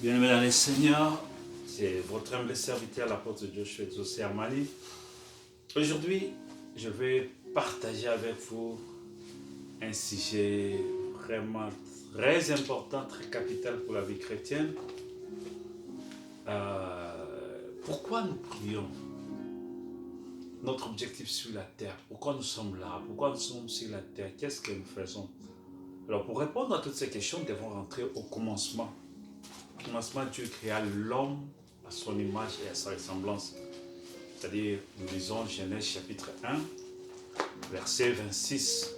Bien-aimés dans les Seigneurs, c'est votre humble serviteur, l'apôtre Joshua Exaucé Amali. Aujourd'hui, je vais partager avec vous un sujet vraiment très important, très capital pour la vie chrétienne. Pourquoi nous prions? Notre objectif sur la terre, pourquoi nous sommes là? Pourquoi nous sommes sur la terre? Qu'est-ce que nous faisons? Alors, pour répondre à toutes ces questions, nous devons rentrer au commencement. Au commencement, Dieu créa l'homme à son image et à sa ressemblance. C'est-à-dire, nous lisons Genèse chapitre 1, verset 26.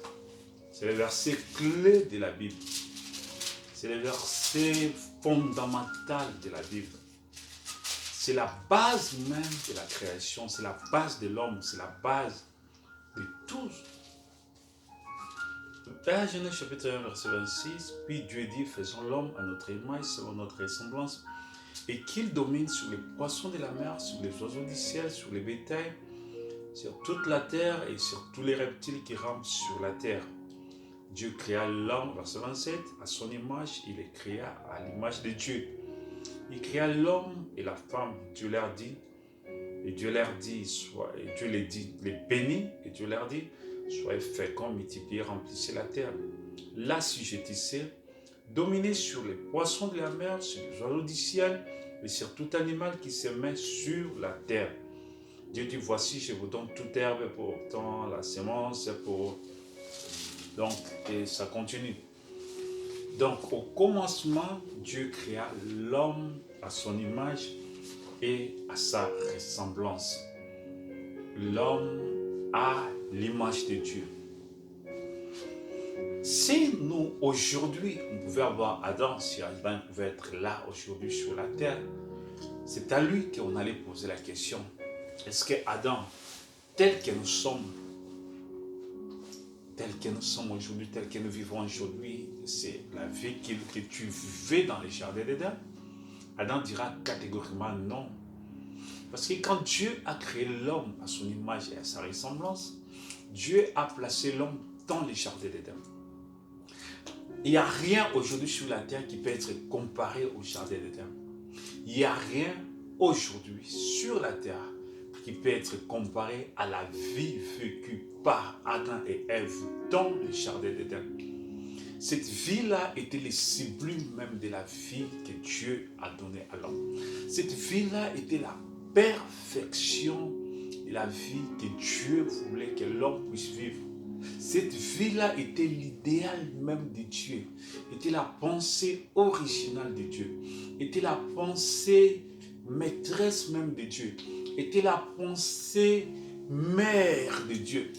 C'est le verset clé de la Bible. C'est le verset fondamental de la Bible. C'est la base même de la création, c'est la base de l'homme, c'est la base de tout. Dans Genèse chapitre 1, verset 26, puis Dieu dit, faisons l'homme à notre image, selon notre ressemblance, et qu'il domine sur les poissons de la mer, sur les oiseaux du ciel, sur les bétails, sur toute la terre et sur tous les reptiles qui rampent sur la terre. Dieu créa l'homme, verset 27, à son image, il les créa à l'image de Dieu. Il créa l'homme et la femme, Dieu leur dit, et Dieu leur dit, et Dieu les bénit, et Dieu leur dit, soyez féconds, multipliez, remplissez la terre. L'assujettissez, dominez sur les poissons de la mer, sur les oiseaux du ciel, et sur tout animal qui se met sur la terre. Dieu dit, voici, je vous donne toute herbe pour autant, la semence pour... Donc, et ça continue. Donc, au commencement, Dieu créa l'homme à son image et à sa ressemblance. L'homme a l'image de Dieu. Si nous, aujourd'hui, on pouvait avoir Adam, si Adam pouvait être là aujourd'hui sur la terre, c'est à lui qu'on allait poser la question. Est-ce que Adam, tel que nous sommes aujourd'hui, tel que nous vivons aujourd'hui, c'est la vie que tu vivais dans les jardins d'Éden? Adam dira catégoriquement non. Parce que quand Dieu a créé l'homme à son image et à sa ressemblance, Dieu a placé l'homme dans les jardins d'Éden. Il n'y a rien aujourd'hui sur la terre qui peut être comparé au jardin d'Éden. Il n'y a rien aujourd'hui sur la terre qui peut être comparé à la vie vécue par Adam et Ève dans le jardin d'Éden. Cette vie-là était le sublime même de la vie que Dieu a donnée à l'homme. Cette vie-là était la perfection de la vie que Dieu voulait que l'homme puisse vivre. Cette vie-là était l'idéal même de Dieu, était la pensée originale de Dieu, était la pensée maîtresse même de Dieu, était la pensée mère de Dieu.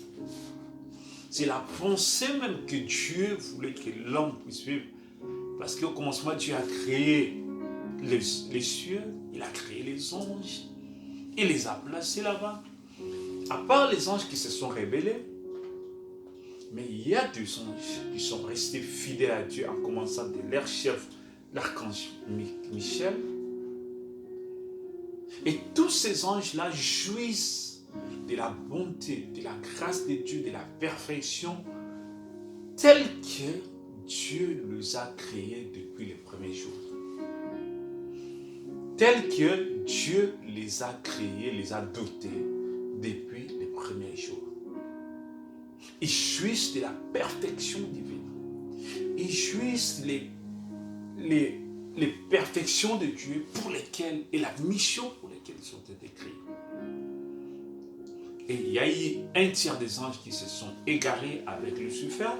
C'est la pensée même que Dieu voulait que l'homme puisse vivre. Parce qu'au commencement, Dieu a créé les cieux, il a créé les anges, il les a placés là-bas. À part les anges qui se sont rebellés, mais il y a des anges qui sont restés fidèles à Dieu en commençant de leur chef, l'archange Michel. Et tous ces anges-là jouissent de la bonté, de la grâce de Dieu, de la perfection, telle que Dieu les a créés depuis les premiers jours. Telle que Dieu les a créés, les a dotés depuis les premiers jours. Ils jouissent de la perfection divine. Ils jouissent les perfections de Dieu pour lesquelles, et la mission pour lesquelles ils ont été créés. Et il y a eu un tiers des anges qui se sont égarés avec Lucifer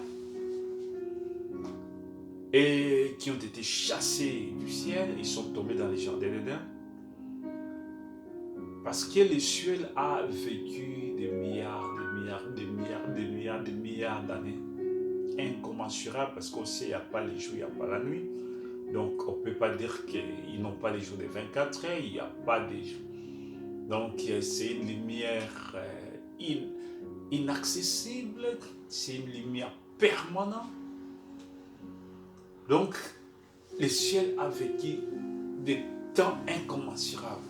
et qui ont été chassés du ciel. Ils sont tombés dans les jardins d'Éden. Parce que le ciel a vécu des milliards d'années. Incommensurable, parce qu'aussi il n'y a pas les jours, il n'y a pas la nuit. Donc on ne peut pas dire qu'ils n'ont pas les jours de 24 heures, il n'y a pas de jours. Donc c'est une lumière inaccessible, c'est une lumière permanente. Donc le ciel a vécu des temps incommensurables.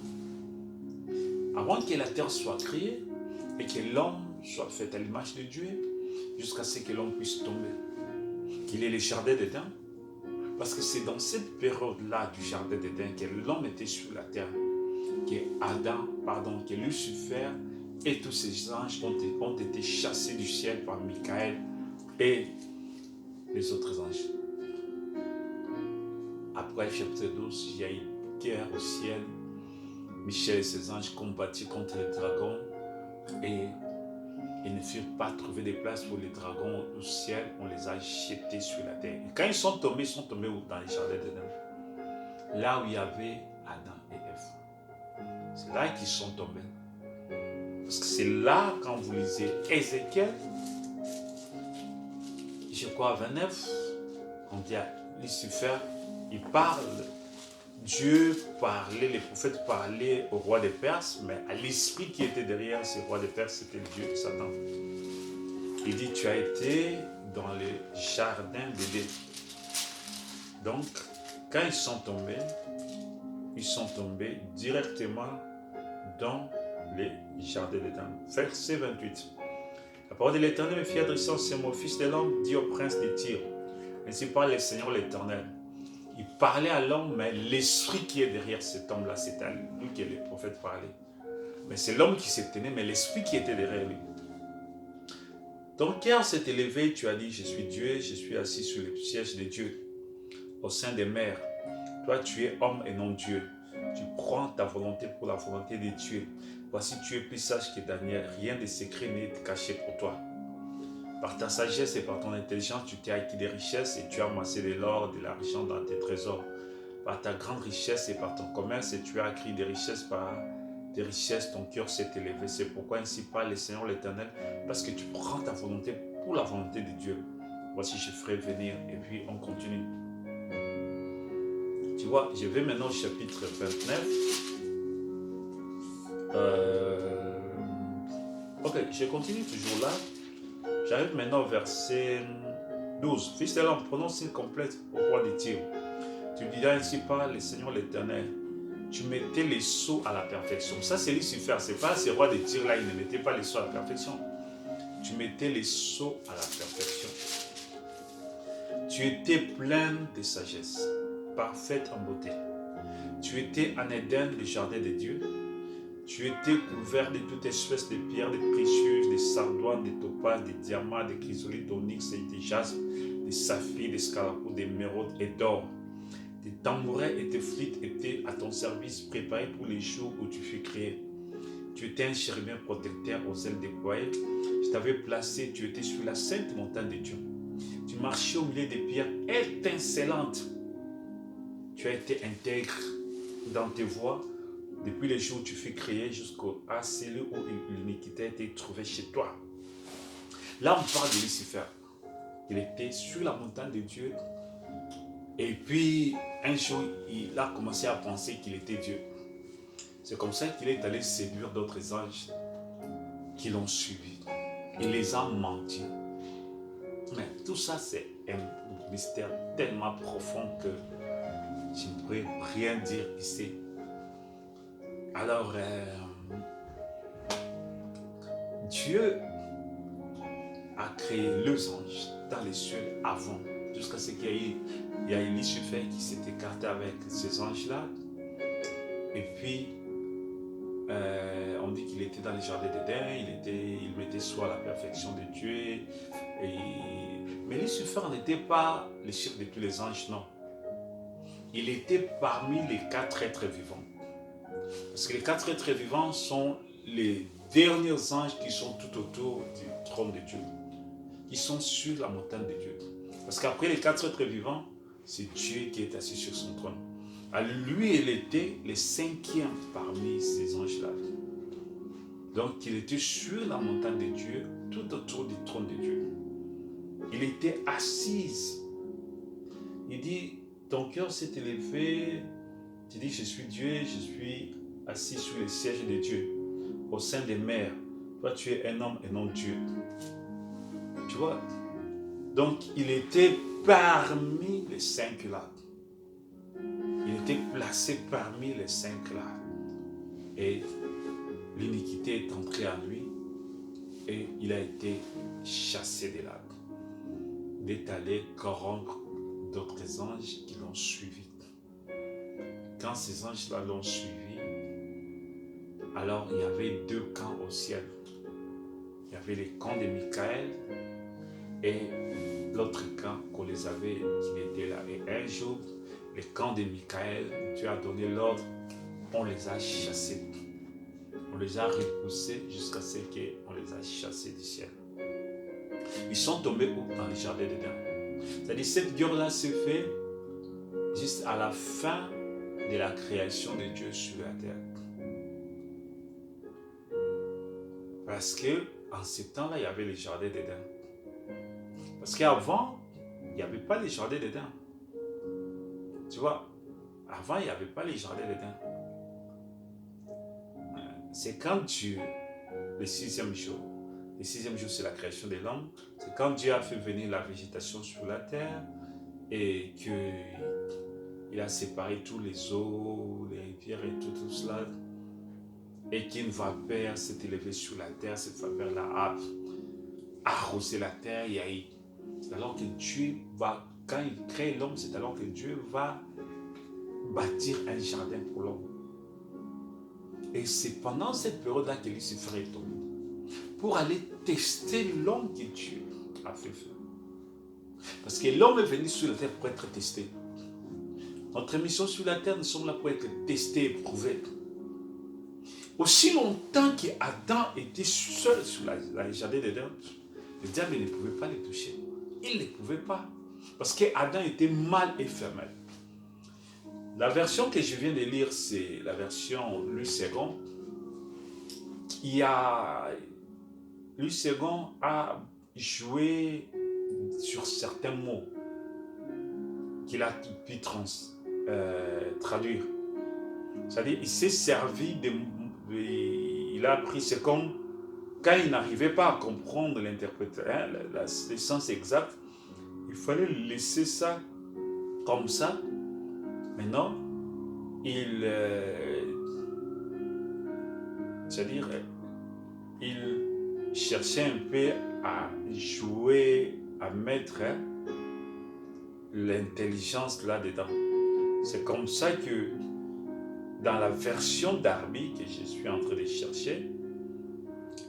Avant que la terre soit créée et que l'homme soit fait à l'image de Dieu, jusqu'à ce que l'homme puisse tomber. Qu'il ait les jardins d'Éden, Parce que c'est dans cette période-là du jardin d'Éden que l'homme était sur la terre, que Lucifer et tous ces anges ont été chassés du ciel par Michael et les autres anges. Après chapitre 12, il y a une guerre au ciel. Michel et ses anges combattirent contre les dragons et ils ne furent pas trouver des places pour les dragons au ciel. On les a jetés sur la terre. Et quand ils sont tombés où? Dans les jardins d'Éden. Là où il y avait Adam et Ève. C'est là qu'ils sont tombés. Parce que c'est là, quand vous lisez Ézéchiel, je crois 29, on dit à Lucifer, il parle, Dieu parlait, les prophètes parlaient au roi des Perses, mais à l'esprit qui était derrière ce roi des Perses, c'était le Dieu de Satan. Il dit, tu as été dans le jardin d'Éden. Donc, quand ils sont tombés directement dans les jardins d'Éden. Verset 28. La parole de l'Éternel me fit adresser en ces mots, fils de l'homme, dit au prince de Tyr. Ainsi parle le Seigneur l'Éternel. Il parlait à l'homme, mais l'esprit qui est derrière cet homme-là, c'est à lui que les prophètes parlaient. Mais c'est l'homme qui s'est tenu, mais l'esprit qui était derrière lui. Ton cœur s'est élevé, tu as dit, je suis Dieu, je suis assis sur le siège de Dieu, au sein des mers. Toi, tu es homme et non Dieu. Tu prends ta volonté pour la volonté de Dieu. Voici, tu es plus sage que Daniel. Rien de secret n'est caché pour toi. Par ta sagesse et par ton intelligence, tu t'es acquis des richesses et tu as amassé de l'or, de l'argent dans tes trésors. Par ta grande richesse et par ton commerce, et tu as acquis des richesses par tes richesses, ton cœur s'est élevé. C'est pourquoi ainsi parle le Seigneur l'Éternel, parce que tu prends ta volonté pour la volonté de Dieu. Voici, je ferai venir, et puis on continue. Tu vois, je vais maintenant au chapitre 29. Ok, je continue toujours là. J'arrive maintenant au verset 12. Fils de l'homme, prononce une complète au roi de Tyr. Tu diras ainsi par le Seigneur l'Éternel. Tu mettais les sceaux à la perfection. Ça, c'est Lucifer. Ce n'est pas ce roi de Tyr là, il ne mettait pas les sceaux à la perfection. Tu mettais les sceaux à la perfection. Tu étais plein de sagesse, parfaite en beauté. Tu étais en Éden, le jardin de Dieu. Tu étais couvert de toute espèce de pierres, de précieuses, de sardoines, de topazes, de diamants, de chrysolites, d'onyx et de jaspe, de saphirs, de scarabées, d'émeraudes et d'or. Tes tambourins et tes flûtes étaient à ton service, préparés pour les jours où tu fus créé. Tu étais un chérubin protecteur aux ailes déployées. Je t'avais placé, tu étais sur la sainte montagne de Dieu. Tu marchais au milieu des pierres étincelantes. Tu as été intègre dans tes voies depuis les jours où tu fus créé jusqu'à celui où l'iniquité a été trouvée chez toi. Là, on parle de Lucifer. Il était sur la montagne de Dieu. Et puis, un jour, il a commencé à penser qu'il était Dieu. C'est comme ça qu'il est allé séduire d'autres anges qui l'ont suivi. Il les a menti. Mais tout ça, c'est un mystère tellement profond que je ne pourrais rien dire ici. Alors, Dieu a créé les anges dans les cieux avant, jusqu'à ce qu'il y ait Lucifer qui s'est écarté avec ces anges-là. Et puis, on dit qu'il était dans les jardins d'Éden, il mettait soi la perfection de Dieu. Mais Lucifer n'était pas le chef de tous les anges, non. Il était parmi les 4 êtres vivants. Parce que les 4 êtres vivants sont les derniers anges qui sont tout autour du trône de Dieu. Qui sont sur la montagne de Dieu. Parce qu'après les 4 êtres vivants, c'est Dieu qui est assis sur son trône. Alors lui, il était le 5e parmi ces anges-là. Donc il était sur la montagne de Dieu, tout autour du trône de Dieu. Il était assis. Il dit, ton cœur s'est élevé. Tu dis, je suis Dieu, je suis assis sur le siège de Dieu, au sein des mers. Toi, tu es un homme et non Dieu. Tu vois? Donc, il était parmi les 5 là. Il était placé parmi les 5 là. Et l'iniquité est entrée en lui et il a été chassé de là. Il est allé corrompre d'autres anges qui l'ont suivi. Quand ces anges-là l'ont suivi, alors il y avait deux camps au ciel. Il y avait les camps de Michael et l'autre camp qu'on les avait, qui était là. Et un jour, les camps de Michael, Dieu a donné l'ordre, on les a chassés. On les a repoussés jusqu'à ce qu'on les a chassés du ciel. Ils sont tombés où? Dans les jardins d'Éden. C'est-à-dire, cette guerre-là s'est faite juste à la fin de la création de Dieu sur la terre. Parce que en ce temps-là, il y avait les jardins d'Éden. Parce qu'avant, il n'y avait pas les jardins d'Éden. Tu vois, avant, il n'y avait pas les jardins d'Éden. C'est quand Dieu, le sixième jour, c'est la création de l'homme, c'est quand Dieu a fait venir la végétation sur la terre et qu'il a séparé tous les eaux, les rivières et tout cela, et qu'une vapeur s'est élevée sur la terre. Cette vapeur-là a arrosé la terre. C'est alors que Dieu va, quand il crée l'homme, c'est alors que Dieu va bâtir un jardin pour l'homme. Et c'est pendant cette période-là que Lucifer est tombé, pour aller tester l'homme que Dieu a fait faire. Parce que l'homme est venu sur la terre pour être testé. Notre mission sur la terre, nous sommes là pour être testés, éprouvés. Aussi longtemps qu'Adam était seul sur la jardin d'Éden, le diable ne pouvait pas les toucher. Il ne pouvait pas. Parce qu'Adam était mâle et femelle. La version que je viens de lire, c'est la version Louis II. Louis II a joué sur certains mots qu'il a pu traduire. C'est-à-dire, il s'est servi il a pris, c'est comme quand il n'arrivait pas à comprendre l'interprétation, le sens exact, il fallait laisser ça comme ça. Maintenant, c'est-à-dire, il cherchait un peu à jouer, à mettre l'intelligence là-dedans. C'est comme ça que dans la version Darby que je suis en train de chercher,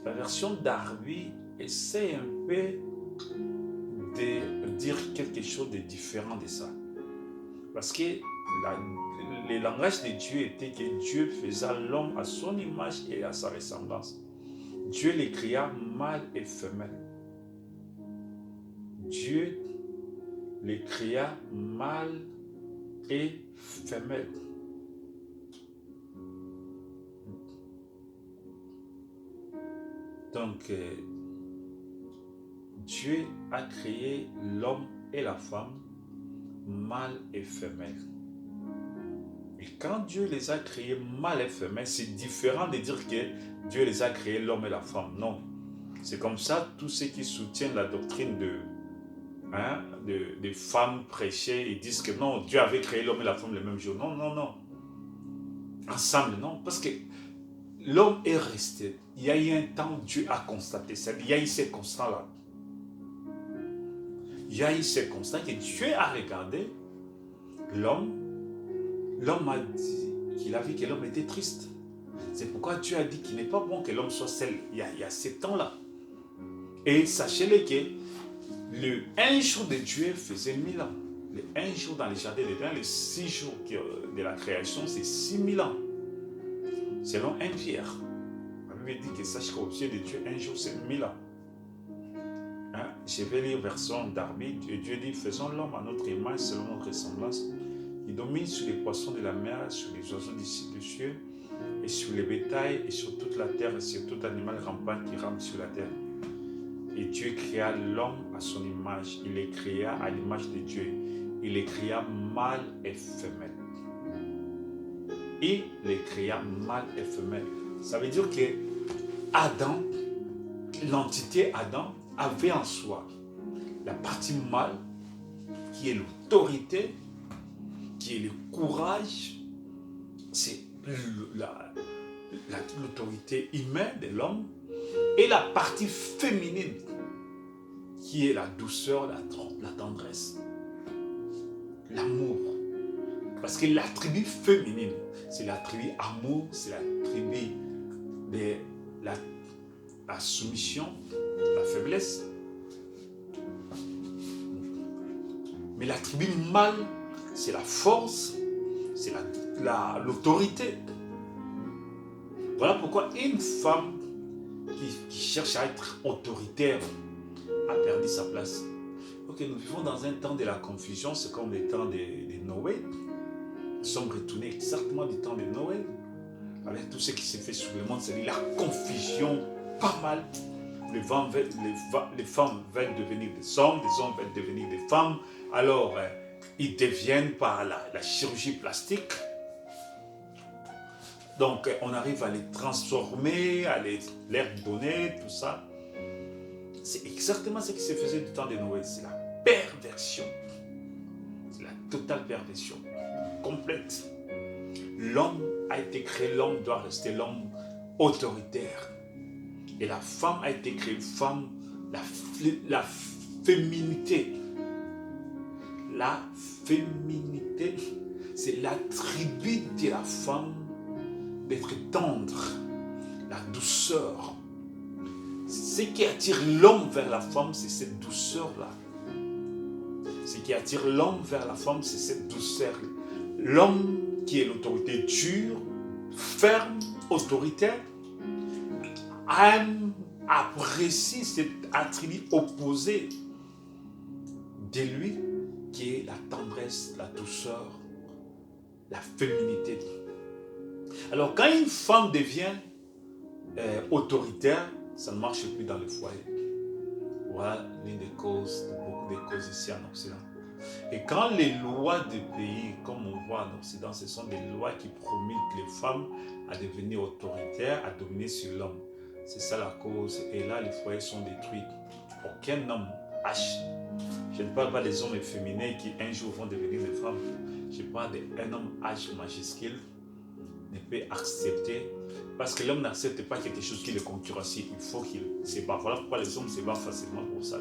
la version Darby essaie un peu de dire quelque chose de différent de ça. Parce que le langage de Dieu était que Dieu faisait l'homme à son image et à sa ressemblance. Dieu les créa mâle et femelle. Dieu les créa mâle et femelle. Donc, Dieu a créé l'homme et la femme, mâle et femelle. Et quand Dieu les a créés mâle et femelle, c'est différent de dire que Dieu les a créés l'homme et la femme. Non. C'est comme ça, tous ceux qui soutiennent la doctrine de femmes prêchées, ils disent que non, Dieu avait créé l'homme et la femme le même jour. Non, non, non. Ensemble, non. Parce que l'homme est resté. Il y a eu un temps où Dieu a constaté ça. Il y a eu ces constants-là. Il y a eu ces constants que Dieu a regardé l'homme. L'homme a dit qu'il a vu que l'homme était triste. C'est pourquoi Dieu a dit qu'il n'est pas bon que l'homme soit seul. Il y a 7 ans-là. Et sachez-le que le 1 jour de Dieu faisait 1000 ans. Le 1 jour dans les jardins d'Éden, les 6 jours de la création, c'est 6000 ans. Selon 1 Pierre. La Bible dit que sache qu'au pied de Dieu, 1 jour c'est 1000 ans. Je vais lire version Darby. Dieu dit, faisons l'homme à notre image, selon notre ressemblance. Il domine sur les poissons de la mer, sur les oiseaux du ciel, et sur les bétails, et sur toute la terre, et sur tout animal rampant qui rampe sur la terre. Et Dieu créa l'homme à son image. Il les créa à l'image de Dieu. Il les créa mâle et femelle. Il les créa mâle et femelle. Ça veut dire que Adam, l'entité Adam, avait en soi la partie mâle, qui est l'autorité, qui est le courage, c'est l'autorité humaine de l'homme, et la partie féminine, qui est la douceur, la tendresse. l'amour. Parce que la tribu féminine, c'est la tribu amour, c'est la tribu de la soumission, la faiblesse. Mais la tribu mâle, c'est la force, c'est l'autorité. Voilà pourquoi une femme qui cherche à être autoritaire a perdu sa place. Ok, nous vivons dans un temps de la confusion, c'est comme le temps de Noël. Nous sommes retournés exactement du temps de Noël, avec tout ce qui s'est fait sur le monde, c'est-à-dire la confusion, pas mal. Les femmes veulent devenir des hommes veulent devenir des femmes. Alors, ils deviennent par la chirurgie plastique. Donc, on arrive à les transformer, à leur donner, tout ça. C'est exactement ce qui se faisait du temps de Noël. C'est la perversion. C'est la totale perversion. Complète. L'homme a été créé, l'homme doit rester l'homme autoritaire. Et la femme a été créée, femme, la féminité. La féminité, c'est l'attribut de la femme d'être tendre, la douceur. Ce qui attire l'homme vers la femme, c'est cette douceur-là. Ce qui attire l'homme vers la femme, c'est cette douceur. L'homme qui est l'autorité dure, ferme, autoritaire, apprécie cet attribut opposé de lui, qui est la tendresse, la douceur, la féminité. Alors, quand une femme devient autoritaire, ça ne marche plus dans le foyer. Voilà l'une des causes, beaucoup de causes ici en Occident. Et quand les lois du pays, comme on voit en Occident, ce sont des lois qui promulguent les femmes à devenir autoritaires, à dominer sur l'homme. C'est ça la cause. Et là, les foyers sont détruits. Aucun homme H. Je ne parle pas des hommes féminins qui un jour vont devenir des femmes. Je parle d'un homme H majuscule ne peut accepter. Parce que l'homme n'accepte pas quelque chose qui le concurrencie. Il faut qu'il se bat. Voilà pourquoi les hommes se battent facilement pour ça.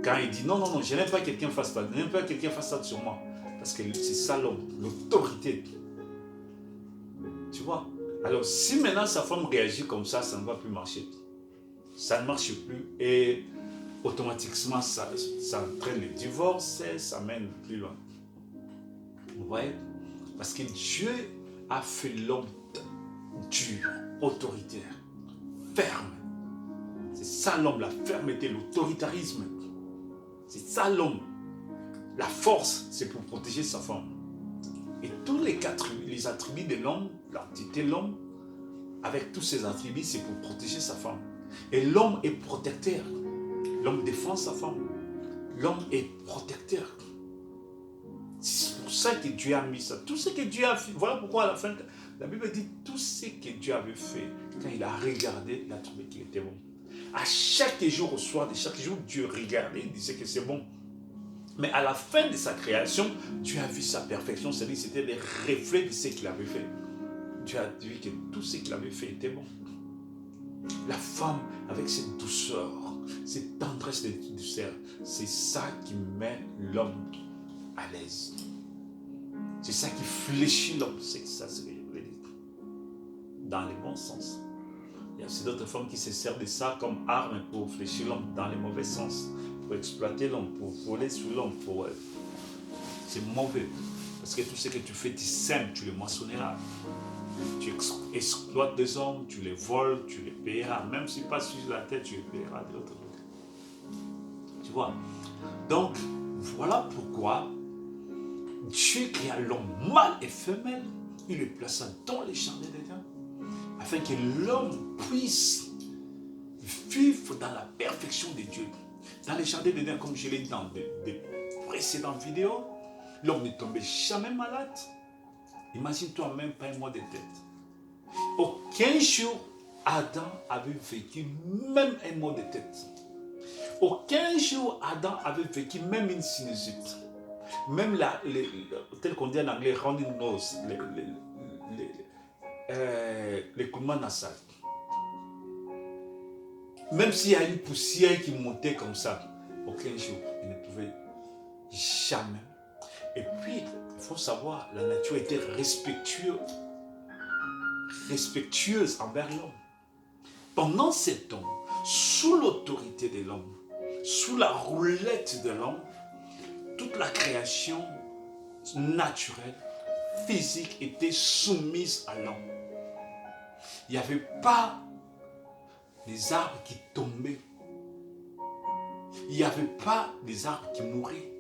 Quand il dit non, non, non, je n'aime pas que quelqu'un fasse ça. Je n'aime pas que quelqu'un fasse ça sur moi. Parce que c'est ça l'homme, l'autorité. Tu vois? Alors si maintenant sa femme réagit comme ça ne va plus marcher. Ça ne marche plus et automatiquement ça entraîne le divorce, ça mène plus loin. Vous voyez? Parce que Dieu a fait l'homme dur, autoritaire, ferme. C'est ça l'homme, la fermeté, l'autoritarisme. C'est ça l'homme. La force, c'est pour protéger sa femme. Et tous les attributs de l'homme, l'entité de l'homme, avec tous ses attributs, c'est pour protéger sa femme. Et l'homme est protecteur. L'homme défend sa femme. L'homme est protecteur. C'est pour ça que Dieu a mis ça. Tout ce que Dieu a fait. Voilà pourquoi à la fin, la Bible dit tout ce que Dieu avait fait. Quand il a regardé, il a trouvé qu'il était bon. À chaque jour, au soir de chaque jour, Dieu regardait, il disait que c'est bon. Mais à la fin de sa création, Dieu a vu sa perfection. C'est-à-dire que c'était des reflets de ce qu'il avait fait. Dieu a dit que tout ce qu'il avait fait était bon. La femme, avec cette douceur, cette tendresse de douceur, c'est ça qui met l'homme à l'aise. C'est ça qui fléchit l'homme. C'est ça ce que je voulais dire. Dans le bon sens. Il y a aussi d'autres femmes qui se servent de ça comme arme pour fléchir l'homme dans le mauvais sens. Pour exploiter l'homme, pour voler sur l'homme. C'est mauvais. Parce que tout ce que tu fais, tu sèmes, tu le moissonneras. Tu exploites des hommes, tu les voles, tu les payeras. Même si pas sur la tête, tu les payeras de l'autre côté. Tu vois? Donc, voilà pourquoi Dieu créa l'homme mâle et femelle. Il le plaça dans les jardins d'Éden. Afin que l'homme puisse vivre dans la perfection de Dieu. Dans les jardins d'Éden, comme je l'ai dit dans des précédentes vidéos, l'homme ne tombait jamais malade. Imagine-toi même pas un mois de tête. Aucun jour, Adam avait vécu même un mois de tête. Aucun jour, Adam avait vécu même une sinusite. Même tel qu'on dit en anglais, running nose, l'écoulement nasal. Même s'il y a une poussière qui montait comme ça, aucun jour, il ne pouvait jamais Et puis, il faut savoir, la nature était respectueuse envers l'homme. Pendant ces temps, sous l'autorité de l'homme, sous la roulette de l'homme, toute la création naturelle, physique était soumise à l'homme. Il n'y avait pas des arbres qui tombaient. Il n'y avait pas des arbres qui mouraient.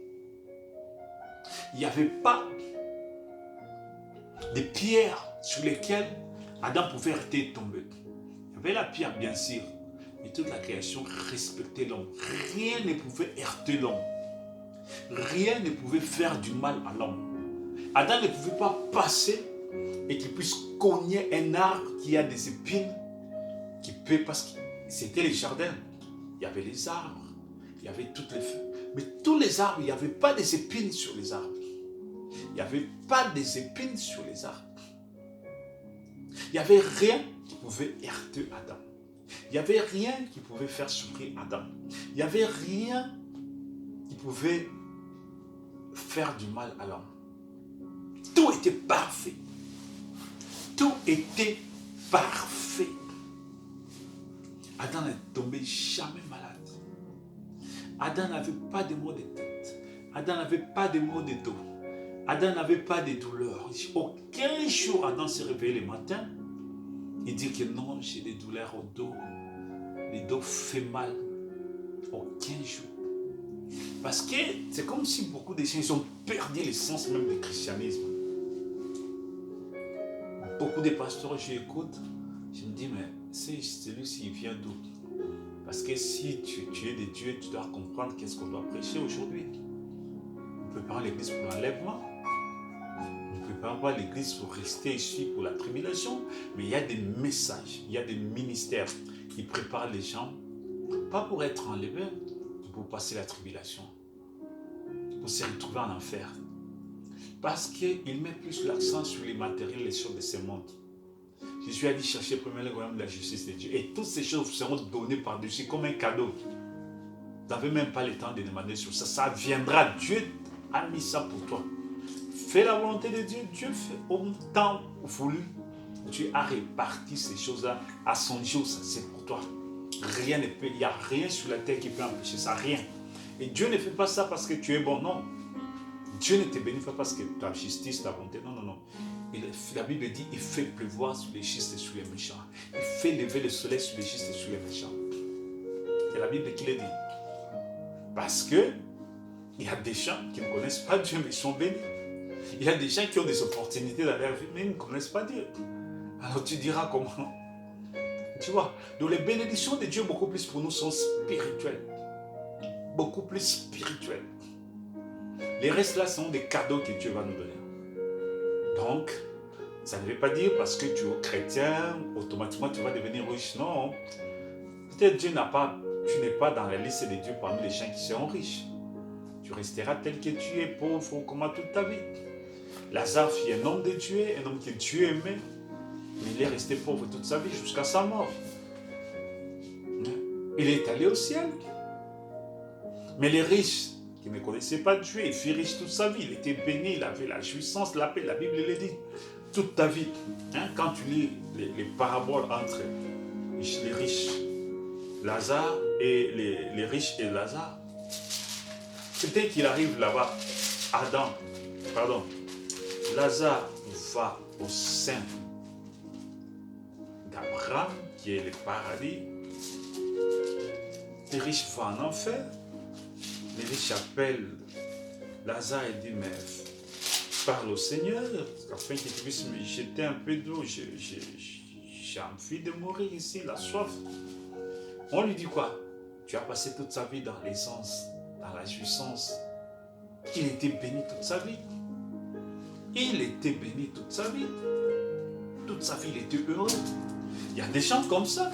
Il n'y avait pas des pierres sur lesquelles Adam pouvait rester tombé. Il y avait la pierre, bien sûr, mais toute la création respectait l'homme. Rien ne pouvait heurter l'homme. Rien ne pouvait faire du mal à l'homme. Adam ne pouvait pas passer et qu'il puisse cogner un arbre qui a des épines, qui peut, parce que c'était les jardins. Il y avait les arbres, il y avait toutes les feuilles. Mais tous les arbres, il n'y avait pas des épines sur les arbres. Il n'y avait pas des épines sur les arbres. Il n'y avait rien qui pouvait heurter Adam. Il n'y avait rien qui pouvait faire souffrir Adam. Il n'y avait rien qui pouvait faire du mal à l'homme. Tout était parfait. Tout était parfait. Adam n'est tombé jamais malade. Adam n'avait pas de maux de tête. Adam n'avait pas de maux de dos. Adam n'avait pas de douleurs. Aucun jour, Adam s'est réveillé le matin. Il dit que non, j'ai des douleurs au dos. Le dos fait mal. Aucun jour. Parce que c'est comme si beaucoup de gens ils ont perdu l'essence même du christianisme. Beaucoup de pasteurs, je écoute, je me dis, mais celui-ci, il vient d'où? Parce que si tu es de Dieu, tu dois comprendre qu'est-ce qu'on doit prêcher aujourd'hui. On ne prépare l'église pour l'enlèvement. On ne prépare pas l'église pour rester ici pour la tribulation. Mais il y a des messages, il y a des ministères qui préparent les gens, pas pour être enlevés, mais pour passer la tribulation. Pour se retrouver en enfer. Parce qu'il met plus l'accent sur les matériels, les choses de ce monde. Jésus a dit chercher premièrement le royaume de la justice de Dieu. Et toutes ces choses vous seront données par-dessus comme un cadeau. Vous n'avez même pas le temps de demander sur ça. Ça viendra. Dieu a mis ça pour toi. Fais la volonté de Dieu. Dieu fait au temps voulu. Dieu a réparti ces choses-là à son jour. Ça, c'est pour toi. Rien ne peut. Il n'y a rien sur la terre qui peut empêcher ça. Rien. Et Dieu ne fait pas ça parce que tu es bon. Non. Dieu ne te bénit pas parce que ta justice, ta bonté. Non, non, non. La Bible dit, il fait pleuvoir sur les justes et sur les méchants. Il fait lever le soleil sur les justes et sur les méchants. C'est la Bible qui le dit. Parce que il y a des gens qui ne connaissent pas Dieu, mais ils sont bénis. Il y a des gens qui ont des opportunités dans leur vie, mais ils ne connaissent pas Dieu. Alors tu diras comment? Tu vois, donc les bénédictions de Dieu beaucoup plus pour nous sont spirituelles. Beaucoup plus spirituelles. Les restes là sont des cadeaux que Dieu va nous donner. Donc, ça ne veut pas dire parce que tu es chrétien, automatiquement tu vas devenir riche. Non. Peut-être tu n'es pas dans la liste de Dieu parmi les gens qui seront riches. Tu resteras tel que tu es, pauvre comme toute ta vie. Lazare fut un homme de Dieu, un homme que Dieu aimait, mais il est resté pauvre toute sa vie jusqu'à sa mort. Il est allé au ciel. Mais les riches qui ne connaissait pas Dieu, il fut riche toute sa vie, il était béni, il avait la jouissance, la paix, la Bible le dit, toute ta vie. Hein, quand tu lis les paraboles entre les riches, Lazare et les riches et Lazare, c'était qu'il arrive là-bas, Lazare va au sein d'Abraham, qui est le paradis, les riches vont en enfer. Les riches appellent Lazare et dit, mais parle au Seigneur, afin qu'il puisse me jeter un peu d'eau. J'ai envie de mourir ici, la soif. On lui dit quoi? Tu as passé toute sa vie dans l'aisance, dans la jouissance. Il était béni toute sa vie. Il était béni toute sa vie. Toute sa vie, il était heureux. Il y a des gens comme ça.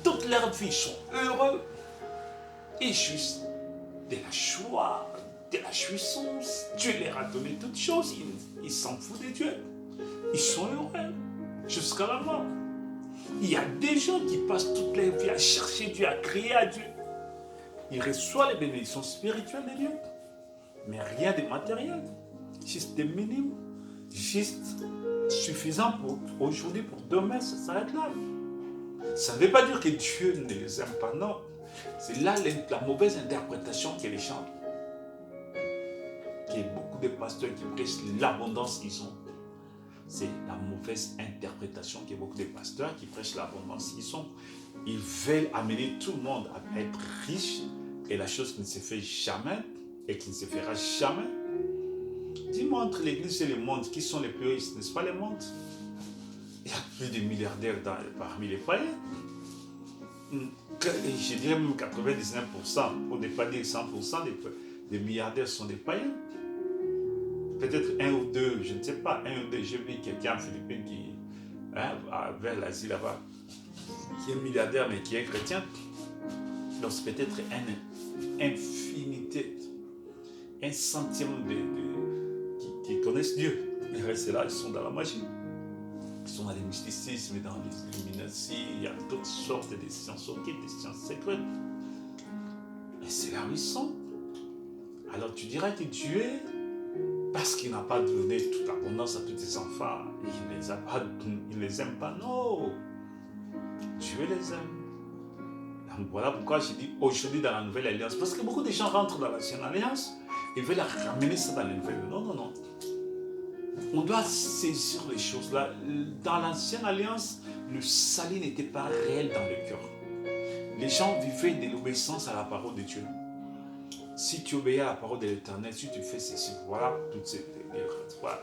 Toute leur vie, ils sont heureux. Et juste de la joie, de la jouissance. Dieu leur a donné toutes choses. Ils s'en foutent de Dieu. Ils sont heureux jusqu'à la mort. Il y a des gens qui passent toute leur vie à chercher Dieu, à crier à Dieu. Ils reçoivent les bénédictions spirituelles de Dieu, mais rien de matériel. juste des minimes, juste suffisant pour aujourd'hui, pour demain, ça s'arrête là. Ça ne veut pas dire que Dieu ne les aime pas, non. C'est là la mauvaise interprétation que les gens, qu'il y a beaucoup de pasteurs qui prêchent l'abondance qu'ils ont. C'est la mauvaise interprétation qu'il y a beaucoup de pasteurs qui prêchent l'abondance qu'ils ont. Ils veulent amener tout le monde à être riche et la chose qui ne se fait jamais et qui ne se fera jamais. Dis-moi, entre l'église et le monde, qui sont les plus riches? N'est-ce pas le monde? Il y a plus de milliardaires parmi les païens. Je dirais même 99%, pour ne pas dire 100% des milliardaires sont des païens. Peut-être un ou deux, je ne sais pas, un ou deux. J'ai vu quelqu'un en Philippines qui, vers l'Asie là-bas, qui est milliardaire mais qui est chrétien. Donc c'est peut-être une infinité, un centième qui connaissent Dieu. Ils restent là, ils sont dans la magie. Ils sont dans le mysticisme, dans l'illumination, il y a toutes sortes de sciences occultes, des sciences secrètes. Et c'est là où ils sont. Alors tu diras que Dieu, parce qu'il n'a pas donné toute l'abondance à tous ses enfants, il ne les aime pas. Non, Dieu les aime. Donc voilà pourquoi je dis aujourd'hui dans la nouvelle alliance. Parce que beaucoup de gens rentrent dans l'ancienne alliance et veulent ramener ça dans la nouvelle. Non, non, non. On doit saisir les choses là. Dans l'ancienne alliance, le salut n'était pas réel dans le cœur. Les gens vivaient de l'obéissance à la parole de Dieu. Si tu obéis à la parole de l'Éternel, si tu fais ceci, voilà toutes ces voilà.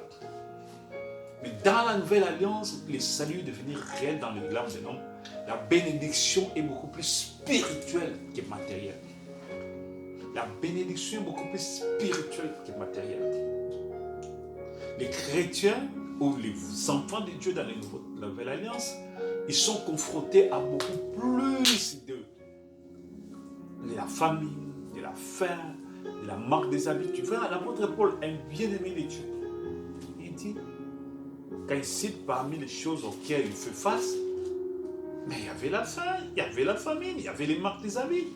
Mais dans la nouvelle alliance, le salut est devenu réel dans l'âme de l'homme. La bénédiction est beaucoup plus spirituelle que matérielle. La bénédiction est beaucoup plus spirituelle que matérielle. Les chrétiens ou les enfants de Dieu dans la nouvelle alliance, ils sont confrontés à beaucoup plus de la famine, de la faim, de la marque des habits. Tu vois, l'apôtre Paul, un bien-aimé de Dieu, il dit, quand il cite parmi les choses auxquelles il fait face, mais il y avait la faim, il y avait la famine, il y avait les marques des habits.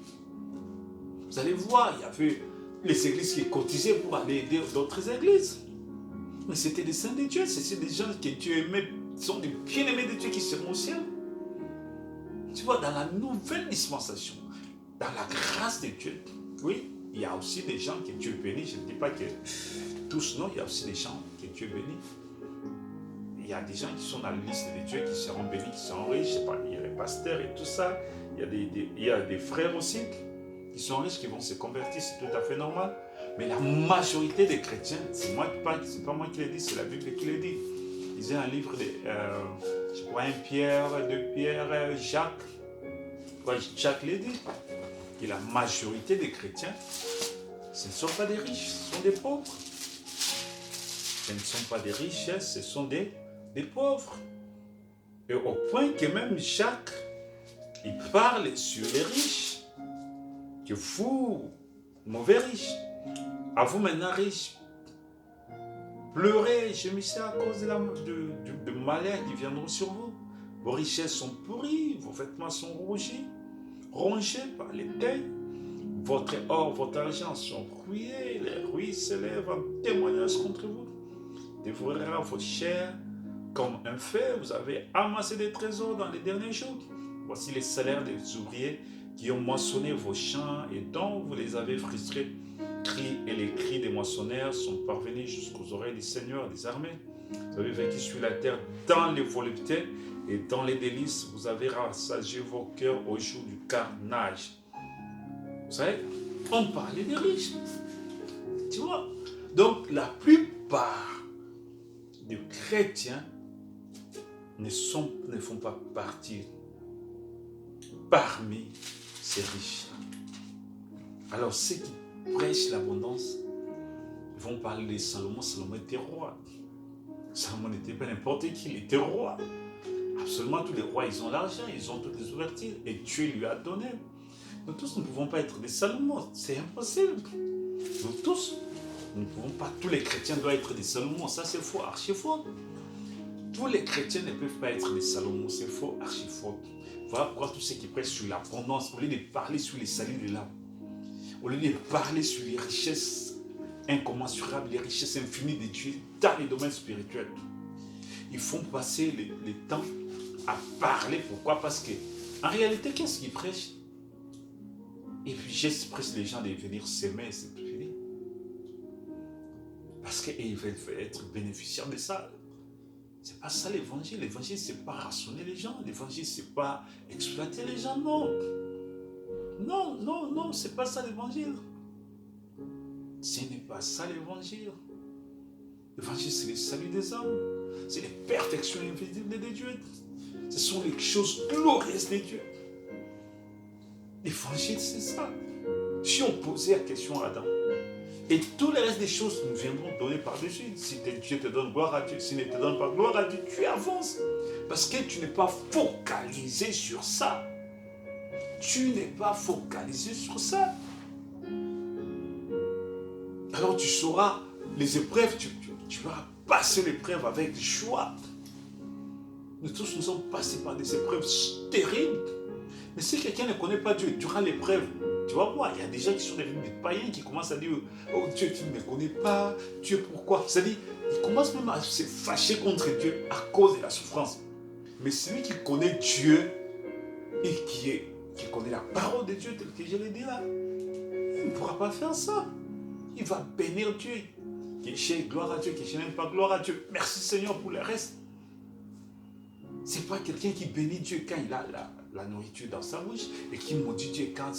Vous allez voir, il y avait les églises qui cotisaient pour aller aider d'autres églises. Mais c'était des saints de Dieu, c'était des gens que Dieu aimait, sont des bien-aimés de Dieu qui seront au ciel. Tu vois, dans la nouvelle dispensation, dans la grâce de Dieu, oui, il y a aussi des gens que Dieu bénit. Je ne dis pas que tous, non, il y a aussi des gens que Dieu bénit. Il y a des gens qui sont dans la liste de Dieu, qui seront bénis, qui seront riches. Je sais pas, il y a les pasteurs et tout ça. Il y a des frères aussi qui sont riches, qui vont se convertir, c'est tout à fait normal. Mais la majorité des chrétiens, c'est moi qui parle, c'est pas moi qui l'ai dit, c'est la Bible qui le dit. Il disait un livre de, je crois, 1 Pierre, 2 Pierre, Jacques. Ouais, Jacques l'a dit. Et la majorité des chrétiens, ce ne sont pas des riches, ce sont des pauvres. Ce ne sont pas des riches, ce sont des pauvres. Et au point que même Jacques, il parle sur les riches. Que vous, mauvais riches, à vous maintenant riches, pleurez, gémissez à cause de malheur qui viendront sur vous. Vos richesses sont pourries, vos vêtements sont rongés par les teignes. Votre or, votre argent sont rouillés, les rouilles s'élèvent en témoignage contre vous. Dévorera votre chair comme un fer, vous avez amassé des trésors dans les derniers jours. Voici les salaires des ouvriers qui ont moissonné vos champs et dont vous les avez frustrés. Les cris des moissonneurs sont parvenus jusqu'aux oreilles du Seigneur des armées. Vous avez vécu sur la terre dans les voluptés et dans les délices. Vous avez rassasié vos cœurs au jour du carnage. Vous savez, on parlait des riches. Tu vois? Donc, la plupart des chrétiens ne font pas partie parmi ces riches. Alors, ceux qui prêchent l'abondance, ils vont parler de Salomon. Salomon était roi. Salomon n'était pas n'importe qui, il était roi. Absolument tous les rois, ils ont l'argent, ils ont toutes les ouvertures, et Dieu lui a donné. Nous tous ne pouvons pas être des Salomon, c'est impossible. Nous tous, nous ne pouvons pas, tous les chrétiens doivent être des Salomon, ça c'est faux, archi faux. Tous les chrétiens ne peuvent pas être des Salomon, c'est faux, archi faux. Voilà pourquoi tous ceux qui prêchent sur l'abondance, au lieu de parler sur les saluts de l'âme, au lieu de parler sur les richesses incommensurables, les richesses infinies de Dieu dans les domaines spirituels. Ils font passer les temps à parler. Pourquoi? Parce que, en réalité, qu'est-ce qu'ils prêchent? Et puis, j'expresse les gens de venir s'aimer, c'est fini. Parce qu'ils veulent être bénéficiaires de ça. C'est pas ça l'évangile. L'évangile, c'est pas rassonner les gens. L'évangile, c'est pas exploiter les gens. Non. Non, non, non, c'est pas ça l'évangile. Ce n'est pas ça l'évangile. L'évangile, c'est le salut des hommes. C'est les perfections invisibles de Dieu. Ce sont les choses glorieuses de Dieu. L'évangile, c'est ça. Si on posait la question à Adam, et tous les restes des choses nous viendront donner par-dessus. Si Dieu te donne gloire à Dieu, s'il ne te donne pas gloire à Dieu, tu avances. Parce que tu n'es pas focalisé sur ça. Tu n'es pas focalisé sur ça. Alors tu sauras les épreuves, tu vas passer l'épreuve avec joie. Nous tous, nous sommes passés par des épreuves terribles. Mais si quelqu'un ne connaît pas Dieu durant l'épreuve, tu vas voir, il y a des gens qui sont devenus des païens qui commencent à dire « Oh Dieu, tu ne me connais pas, Dieu pourquoi ?» C'est-à-dire, ils commencent même à se fâcher contre Dieu à cause de la souffrance. Mais celui qui connaît Dieu et qui connaît la parole de Dieu, tel que je l'ai dit là, il ne pourra pas faire ça. Il va bénir Dieu. Qui cherche gloire à Dieu, qui n'aime pas gloire à Dieu. Merci Seigneur pour le reste. Ce n'est pas quelqu'un qui bénit Dieu quand il a la nourriture dans sa bouche et qui maudit Dieu quand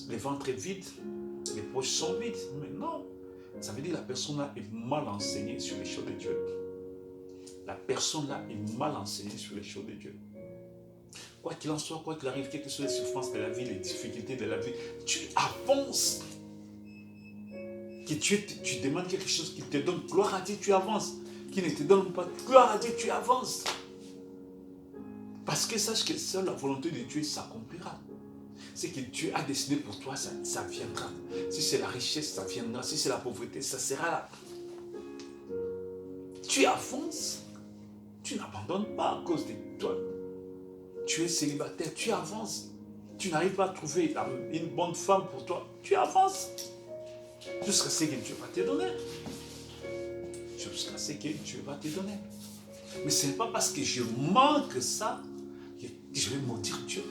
le ventre est vide, les poches sont vides. Mais non, ça veut dire que la personne là est mal enseignée sur les choses de Dieu. La personne là est mal enseignée sur les choses de Dieu. Quoi qu'il en soit, quoi qu'il arrive, quelles que soient les souffrances de la vie, les difficultés de la vie, tu avances. Que tu demandes quelque chose qui te donne gloire à Dieu, tu avances. Qui ne te donne pas gloire à Dieu, tu avances. Parce que sache que seule la volonté de Dieu s'accomplira. C'est que Dieu a décidé pour toi, ça viendra. Si c'est la richesse, ça viendra. Si c'est la pauvreté, ça sera là. Tu avances. Tu n'abandonnes pas à cause de toi. Tu es célibataire, tu avances. Tu n'arrives pas à trouver une bonne femme pour toi, tu avances. Jusqu'à ce que Dieu va te donner. Jusqu'à ce que Dieu va te donner. Mais ce n'est pas parce que je manque ça que je vais maudire Dieu.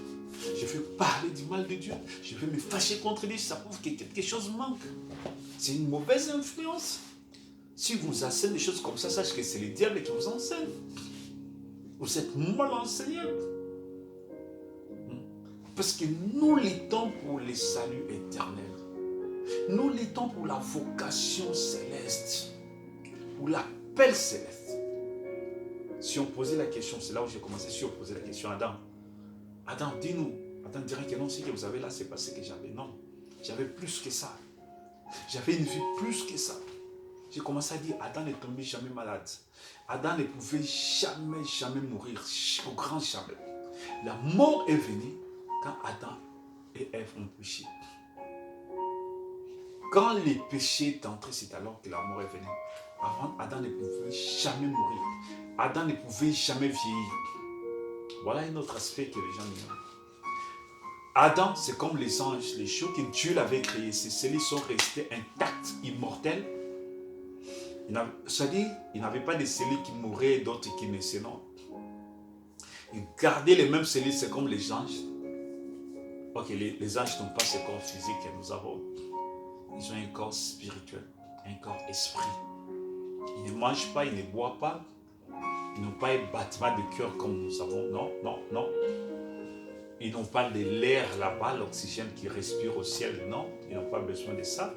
Je vais parler du mal de Dieu. Je vais me fâcher contre lui. Ça prouve que quelque chose manque. C'est une mauvaise influence. Si vous enseignez des choses comme ça, sachez que c'est le diable qui vous enseigne. Vous êtes mal enseigné. Parce que nous luttons pour le salut éternel. Nous luttons pour la vocation céleste. Pour l'appel céleste. Si on posait la question, c'est là où j'ai commencé, si on posait la question à Adam. Adam, dis-nous. Adam dirait que non, ce que vous avez là, c'est pas ce que j'avais. Non, j'avais plus que ça. J'avais une vie plus que ça. J'ai commencé à dire, Adam ne tombait jamais malade. Adam ne pouvait jamais mourir. Au grand jamais. La mort est venue quand Adam et Ève ont péché. Quand les péchés est entré, c'est alors que la mort est venue. Avant, Adam ne pouvait jamais mourir. Adam ne pouvait jamais vieillir. Voilà un autre aspect que les gens ignorent. Adam, c'est comme les anges, les choses que Dieu l'avait créées. Ceux-là sont restés intacts, immortels. C'est-à-dire, il n'avait pas des cellules qui mouraient et d'autres qui naissaient, non. Ils gardaient les mêmes cellules, c'est comme les anges. Ok, les anges n'ont pas ce corps physique que nous avons. Ils ont un corps spirituel, un corps esprit. Ils ne mangent pas, ils ne boivent pas. Ils n'ont pas un battement de cœur comme nous avons. Non, non, non. Ils n'ont pas de l'air là-bas, l'oxygène qu'ils respirent au ciel. Non, ils n'ont pas besoin de ça.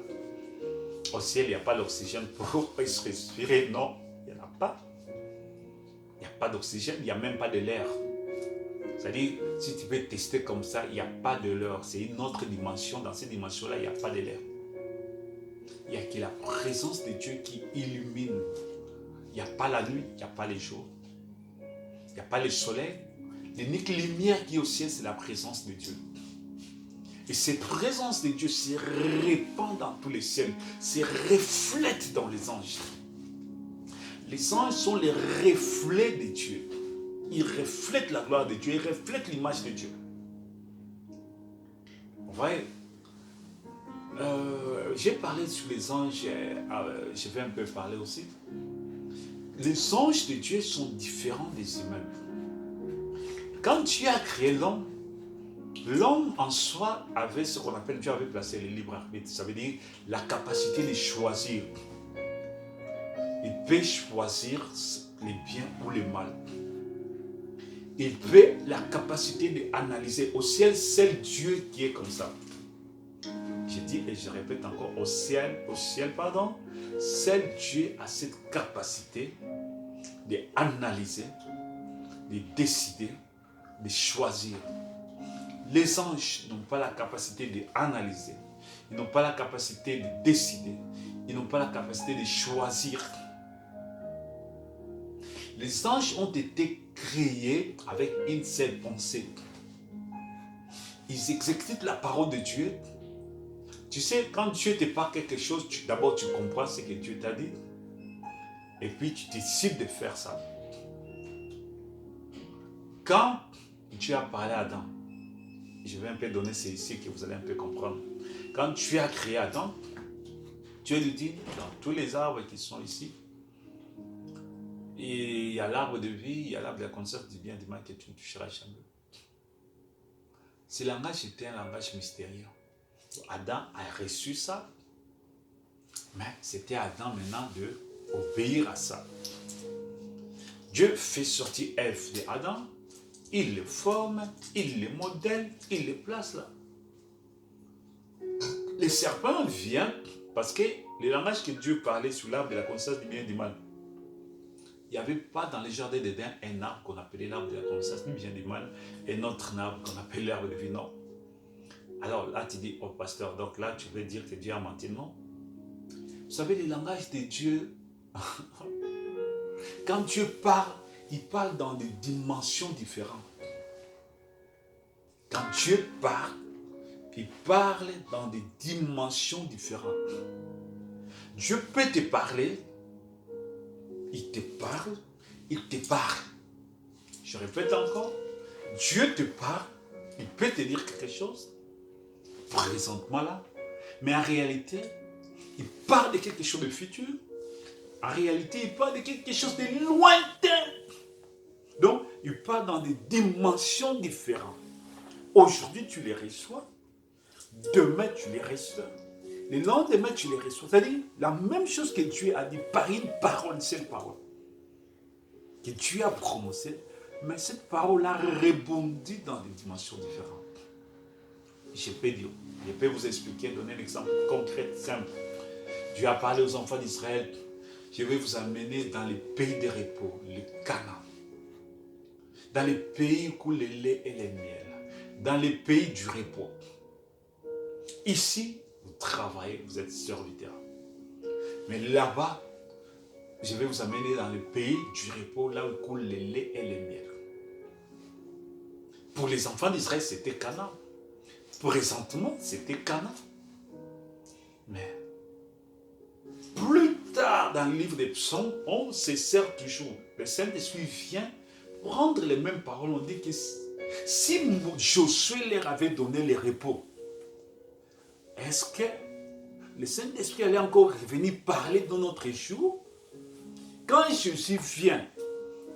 Au ciel, il n'y a pas d'oxygène pour respirer. Non, il n'y en a pas. Il n'y a pas d'oxygène, il n'y a même pas de l'air. C'est-à-dire, si tu peux tester comme ça, il n'y a pas de l'air. C'est une autre dimension. Dans cette dimension-là, il n'y a pas de l'air. Il n'y a que la présence de Dieu qui illumine. Il n'y a pas la nuit, il n'y a pas les jours. Il n'y a pas le soleil. L'unique lumière qui est au ciel, c'est la présence de Dieu. Et cette présence de Dieu se répand dans tous les ciels, se reflète dans les anges. Les anges sont les reflets de Dieu. Ils reflètent la gloire de Dieu, ils reflètent l'image de Dieu. Vous voyez, J'ai parlé sur les anges, je vais un peu parler aussi. Les anges de Dieu sont différents des humains. Quand Dieu a créé l'homme, l'homme en soi avait ce qu'on appelle, Dieu avait placé le libre arbitre. Ça veut dire la capacité de choisir. Il peut choisir les biens ou les mal. Il peut la capacité d'analyser. Au ciel, c'est Dieu qui est comme ça. Je dis et je répète encore, au ciel, seul Dieu a cette capacité d'analyser, de décider, de choisir. Les anges n'ont pas la capacité d'analyser, ils n'ont pas la capacité de décider, ils n'ont pas la capacité de choisir. Les anges ont été créés avec une seule pensée. Ils exécutent la parole de Dieu. Tu sais, quand Dieu te parle quelque chose, d'abord tu comprends ce que Dieu t'a dit. Et puis tu décides de faire ça. Quand Dieu a parlé à Adam, je vais un peu donner c'est ici que vous allez un peu comprendre. Quand tu as créé Adam, Dieu lui dit, dans tous les arbres qui sont ici, et il y a l'arbre de vie, il y a l'arbre de la connaissance du bien et du mal que tu ne toucheras jamais. Ce langage était un langage mystérieux. Adam a reçu ça, mais c'était à Adam maintenant d'obéir à ça. Dieu fait sortir Ève de Adam, il le forme, il le modèle, il le place là. Le serpent vient parce que le langage que Dieu parlait sur l'arbre de la connaissance du bien et du mal, il n'y avait pas dans le jardin d'Éden un arbre qu'on appelait l'arbre de la connaissance du bien et du mal et un autre arbre qu'on appelait l'arbre de vie. Non. Alors là, tu dis, oh pasteur, donc là, tu veux dire que Dieu a menti? Non. Vous savez, le langage de Dieu, quand Dieu parle, il parle dans des dimensions différentes. Quand Dieu parle, il parle dans des dimensions différentes. Dieu peut te parler, il te parle, il te parle. Je répète encore, Dieu te parle, il peut te dire quelque chose, présentement là, mais en réalité, il parle de quelque chose de futur. En réalité, il parle de quelque chose de lointain. Donc, il parle dans des dimensions différentes. Aujourd'hui, tu les reçois. Demain, tu les reçois. Le lendemain, tu les reçois. C'est-à-dire, la même chose que Dieu a dit par une parole, cette parole, que Dieu a prononcée, mais cette parole a rebondi dans des dimensions différentes. Je peux vous expliquer, donner un exemple concret, simple. Dieu a parlé aux enfants d'Israël. Je vais vous amener dans les pays de repos, le Canaan. Dans les pays où coule le lait et le miel. Dans les pays du repos. Ici, vous travaillez, vous êtes serviteurs. Mais là-bas, je vais vous amener dans le pays du repos, là où coule le lait et le miel. Pour les enfants d'Israël, c'était Canaan. Présentement, c'était Canaan. Mais plus tard dans le livre des psaumes, on se sert toujours. Le Saint-Esprit vient prendre les mêmes paroles. On dit que si Josué leur avait donné le repos, est-ce que le Saint-Esprit allait encore revenir parler dans notre jour? Quand Jésus vient,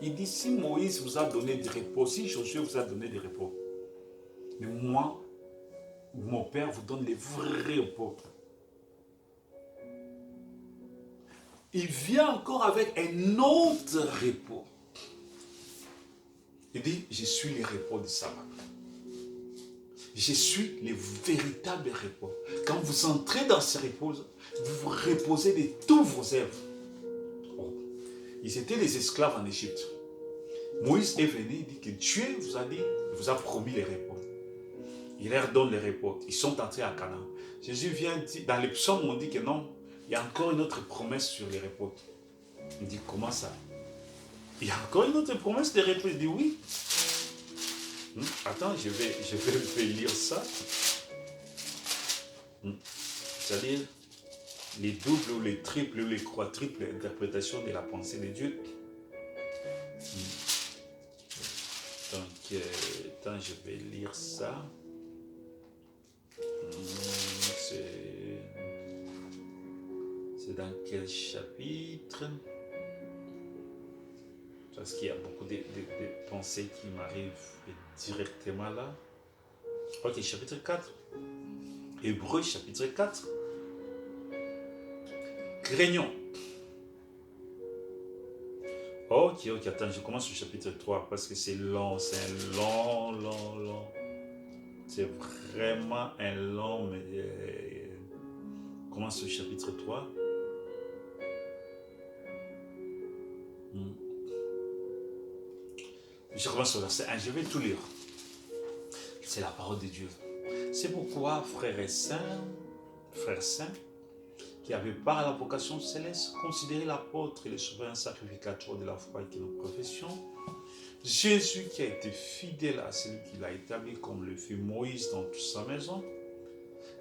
il dit, si Moïse vous a donné du repos, si Josué vous a donné du repos, mais moi, mon Père vous donne les vrais repos. Il vient encore avec un autre repos. Il dit, je suis le repos du sabbat. Je suis le véritable repos. Quand vous entrez dans ce repos, vous vous reposez de tous vos œuvres. Oh. Ils étaient des esclaves en Égypte. Moïse est venu, il dit que Dieu vous a promis le repos. Il leur donne le repos. Ils sont entrés à Canaan. Jésus vient dire, dans les psaumes, on dit que non, il y a encore une autre promesse sur les repos. Il dit, comment ça? Il y a encore une autre promesse de repos. Il dit, oui. Attends, je vais lire ça. C'est-à-dire, les doubles ou les triples ou les quadruples interprétations de la pensée de Dieu. Donc, attends, je vais lire ça. C'est dans quel chapitre? Parce qu'il y a beaucoup de pensées qui m'arrivent directement là. Ok, chapitre 4. Hébreux, chapitre 4. Craignons. Ok, attends, je commence au chapitre 3 parce que c'est long, c'est un long. C'est vraiment un long, mais commence au chapitre 3. Je commence au verset 1, je vais tout lire. C'est la parole de Dieu. C'est pourquoi, frères saints, qui avaient part à la vocation céleste, considérez l'apôtre et le souverain sacrificateur de la foi que nous professions, Jésus qui a été fidèle à celui qu'il a établi comme le fut Moïse dans toute sa maison,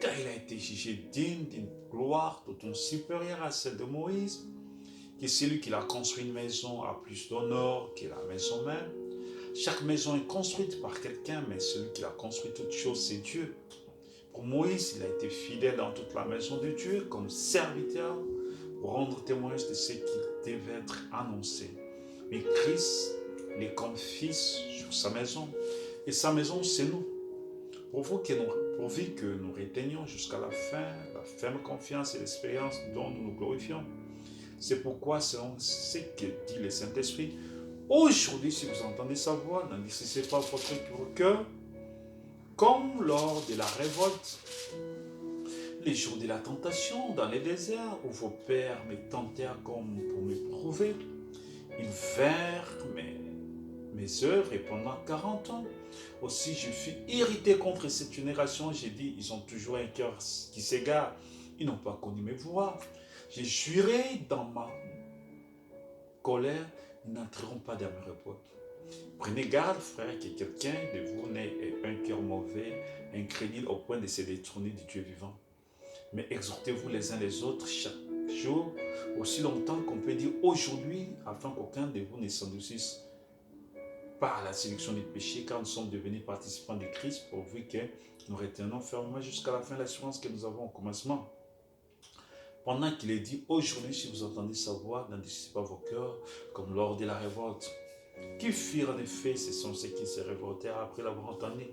car il a été jugé digne d'une gloire d'autant supérieure à celle de Moïse, que celui qui a construit une maison a plus d'honneur que la maison même. Chaque maison est construite par quelqu'un, mais celui qui a construit toute chose, c'est Dieu. Pour Moïse, il a été fidèle dans toute la maison de Dieu comme serviteur pour rendre témoignage de ce qui devait être annoncé. Mais Christ, il est comme fils sur sa maison. Et sa maison, c'est nous. Pourvu que nous retenions jusqu'à la ferme confiance et l'expérience dont nous nous glorifions. C'est pourquoi, selon ce que dit le Saint-Esprit, aujourd'hui, si vous entendez sa voix, n'endurcissez pas votre cœur, comme lors de la révolte, les jours de la tentation dans les déserts, où vos pères me tentèrent comme pour m'éprouver. Ils vinrent mes œuvres et pendant 40 ans. Aussi, je fus irrité contre cette génération. J'ai dit, ils ont toujours un cœur qui s'égare. Ils n'ont pas connu mes voies. J'ai juré dans ma colère, ils n'entreront pas dans mes repos. Prenez garde, frère, que quelqu'un de vous n'ait un cœur mauvais, incrédule au point de se détourner du Dieu vivant. Mais exhortez-vous les uns les autres chaque jour, aussi longtemps qu'on peut dire aujourd'hui, afin qu'aucun de vous ne s'endurcisse par la séduction du péché, car nous sommes devenus participants de Christ, pourvu que nous retenons fermement jusqu'à la fin l'assurance que nous avons au commencement. Pendant qu'il est dit, aujourd'hui, si vous entendez sa voix, n'endurcissez pas vos cœurs, comme lors de la révolte. Qui firent en effet, ce sont ceux qui se révoltèrent après l'avoir entendu.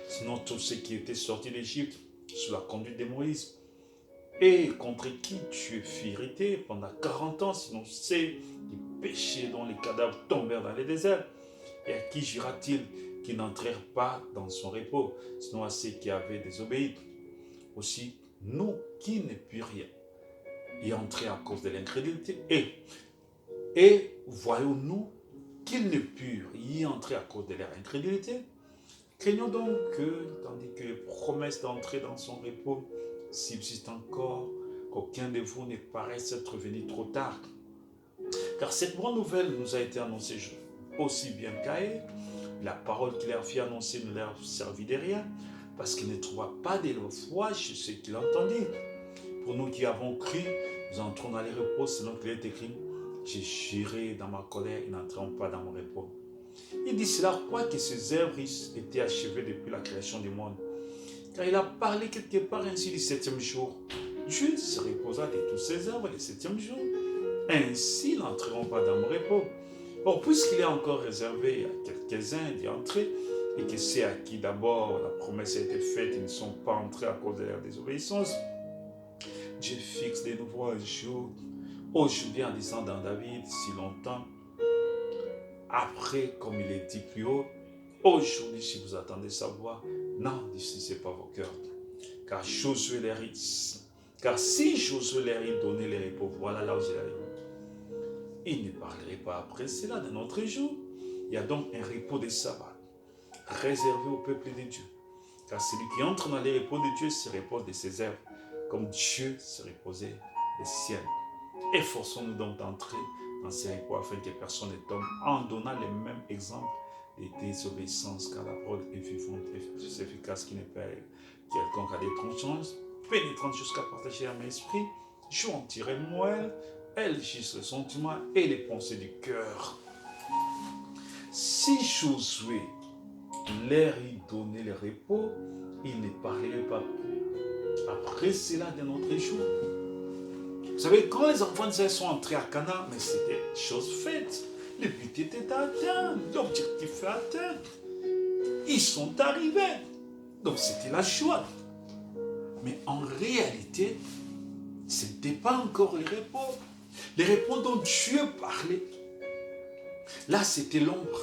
Sinon, tous ceux qui étaient sortis d'Égypte, sous la conduite de Moïse, et contre qui Dieu fut irrité pendant 40 ans, sinon ceux qui péchaient dont les cadavres tombèrent dans les déserts. Et à qui jura-t-il qu'ils n'entrèrent pas dans son repos, sinon à ceux qui avaient désobéi. Aussi, nous qui ne purent rien y entrer à cause de l'incrédulité, et voyons-nous qu'ils ne purent y entrer à cause de leur incrédulité. Craignons donc que, tandis que les promesses d'entrer dans son repos subsistent encore, qu'aucun de vous ne paraisse être venu trop tard. Car cette bonne nouvelle nous a été annoncée aussi bien qu'à eux. La parole qu'il leur fit annoncer ne leur servit de rien, parce qu'ils ne trouva pas de leur foi chez ceux qui l'entendirent. Pour nous qui avons cru, nous entrons dans les repos selon qu'il est écrit, j'ai juré dans ma colère, ils n'entreront pas dans mon repos. Il dit cela, quoique ses œuvres étaient achevées depuis la création du monde. Car il a parlé quelque part ainsi du 7e jour. Dieu se reposa de toutes ses œuvres le 7e jour. Ainsi, ils n'entreront pas dans mon repos. Or, puisqu'il est encore réservé à quelques-uns d'y entrer, et que ceux à qui d'abord la promesse a été faite, ils ne sont pas entrés à cause de leur désobéissance, Dieu fixe de nouveau un jour, aujourd'hui en disant dans David, si longtemps, après, comme il est dit plus haut, aujourd'hui, si vous attendez sa voix, n'endurcissez pas vos cœurs. Car si Josué leur donnait les repos, voilà là où je l'avais. Il ne parlerait pas après cela de notre jour. Il y a donc un repos de sabbat réservé au peuple de Dieu. Car celui qui entre dans les repos de Dieu se repose de ses œuvres, comme Dieu se reposait des siennes. Efforçons-nous donc d'entrer dans ces repos afin que personne ne tombe en donnant le même exemple de désobéissance, car la parole est vivante et efficace qui ne perd quelconque à des transigences, pénétrante jusqu'à partager un esprit, jouant tirer moelle, elle gisse le sentiment et les pensées du cœur. Si Josué leur y donnait le repos, il ne parlerait pas après cela de notre jour. Vous savez, quand les enfants d'Israël sont entrés à Canaan, mais c'était chose faite. Le but était atteint, l'objectif est atteint. Ils sont arrivés. Donc c'était la joie. Mais en réalité, ce n'était pas encore les repos. Les repos dont Dieu parlait. Là, c'était l'ombre.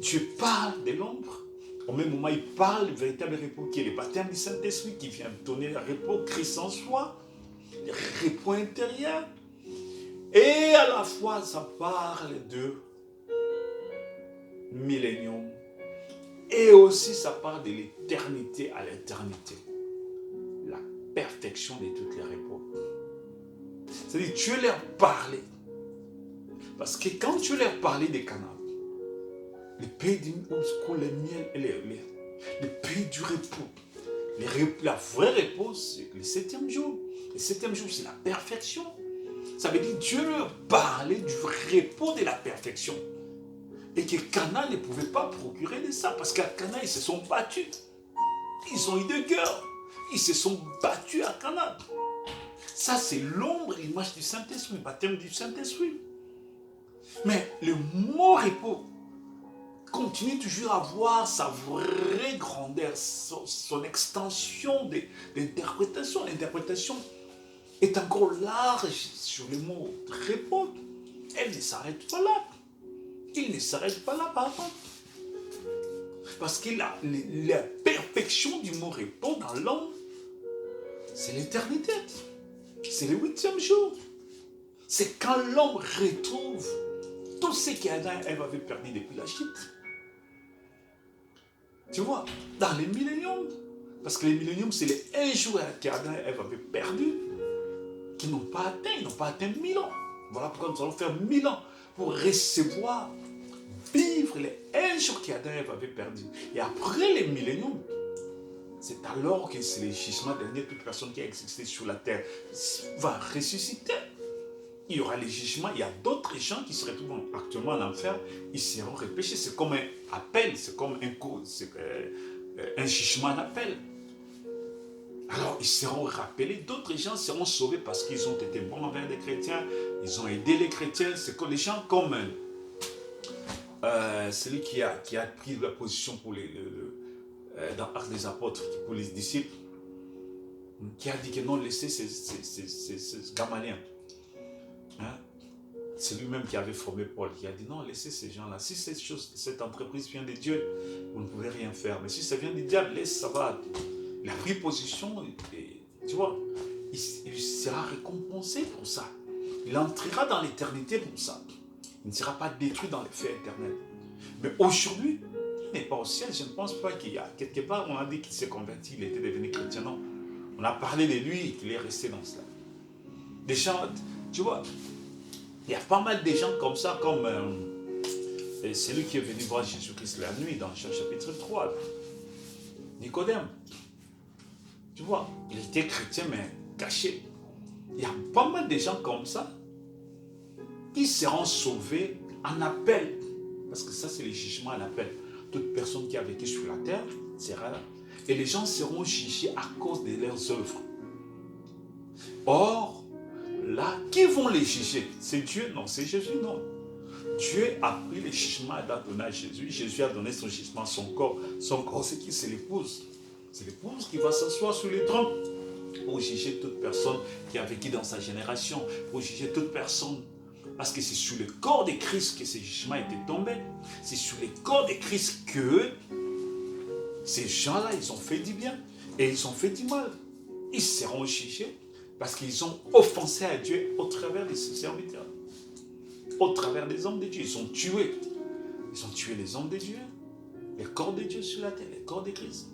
Dieu parle de l'ombre. Au même moment, il parle du véritable repos qui est le baptême du Saint-Esprit qui vient donner le repos, Christ en soi, le repos intérieur. Et à la fois, ça parle de millénium. Et aussi, ça parle de l'éternité à l'éternité. La perfection de tous les repos. C'est-à-dire, Dieu leur parlait. Parce que quand Dieu leur parlait des Canaan, le pays où coule le miel et le pays du repos. La vraie repos, c'est le 7e jour. Le 7e jour, c'est la perfection. Ça veut dire que Dieu leur parlait du repos de la perfection. Et que Canaan ne pouvait pas procurer de ça. Parce qu'à Canaan, ils se sont battus. Ils ont eu de cœur. Ils se sont battus à Canaan. Ça, c'est l'ombre, l'image du Saint-Esprit, le baptême du Saint-Esprit. Mais le mot repos continue toujours à avoir sa vraie grandeur, son extension d'interprétation. L'interprétation est encore large sur le mot repos. Elle ne s'arrête pas là. Il ne s'arrête pas là, pardon. Parce que la perfection du mot repos dans l'homme, c'est l'éternité. C'est le 8e jour. C'est quand l'homme retrouve tout ce qu'Adam et Ève avaient perdu depuis la chute. Tu vois, dans les milléniums, parce que les milléniums, c'est les 1 jour qu'Adam et Ève avaient perdu, qu'ils n'ont pas atteint, ils n'ont pas atteint 1000 ans. Voilà pourquoi nous allons faire 1000 ans pour recevoir, vivre les 1 jour qu'Adam et Ève avaient perdu. Et après les milléniums, c'est alors que c'est le jugement dernier, toute personne qui a existé sur la terre va ressusciter. Il y aura les jugements, il y a d'autres gens qui se retrouvent actuellement en enfer, ils seront repêchés. C'est comme un appel, c'est comme un jugement en appel. Alors ils seront rappelés, d'autres gens seront sauvés parce qu'ils ont été bons envers les chrétiens, ils ont aidé les chrétiens. C'est que les gens comme celui qui a pris la position pour dans Actes des Apôtres, pour les disciples, qui a dit que non, laissez ces Gamaliel. Hein? C'est lui-même qui avait formé Paul, qui a dit non, laissez ces gens-là. Si cette entreprise vient de Dieu, vous ne pouvez rien faire. Mais si ça vient du diable, laisse, ça va. Il a pris position, et, tu vois, il sera récompensé pour ça. Il entrera dans l'éternité pour ça. Il ne sera pas détruit dans les feux éternels. Mais aujourd'hui, il n'est pas au ciel. Je ne pense pas qu'il y a quelque part, on a dit qu'il s'est converti, il était devenu chrétien. Non. On a parlé de lui et qu'il est resté dans cela. Des gens, tu vois, il y a pas mal de gens comme ça, comme celui qui est venu voir Jésus-Christ la nuit dans Jean chapitre 3, Nicodème. Tu vois, il était chrétien mais caché. Il y a pas mal de gens comme ça qui seront sauvés en appel. Parce que ça, c'est le jugement en appel. Toute personne qui a vécu sur la terre sera là. Et les gens seront jugés à cause de leurs œuvres. Or, là, qui vont les juger? C'est Dieu? Non, c'est Jésus? Non. Dieu a pris le jugement et l'a donné à Jésus. Jésus a donné son jugement, son corps. Son corps, c'est qui? C'est l'épouse. C'est l'épouse qui va s'asseoir sur le trône pour juger toute personne qui a vécu dans sa génération, pour juger toute personne. Parce que c'est sur le corps de Christ que ce jugement était tombé. C'est sur le corps de Christ que ces gens-là, ils ont fait du bien et ils ont fait du mal. Ils seront jugés parce qu'ils ont offensé à Dieu au travers de ses serviteurs, au travers des hommes de Dieu. Ils ont tué. Ils ont tué les hommes de Dieu, les corps de Dieu sur la terre, les corps de Christ.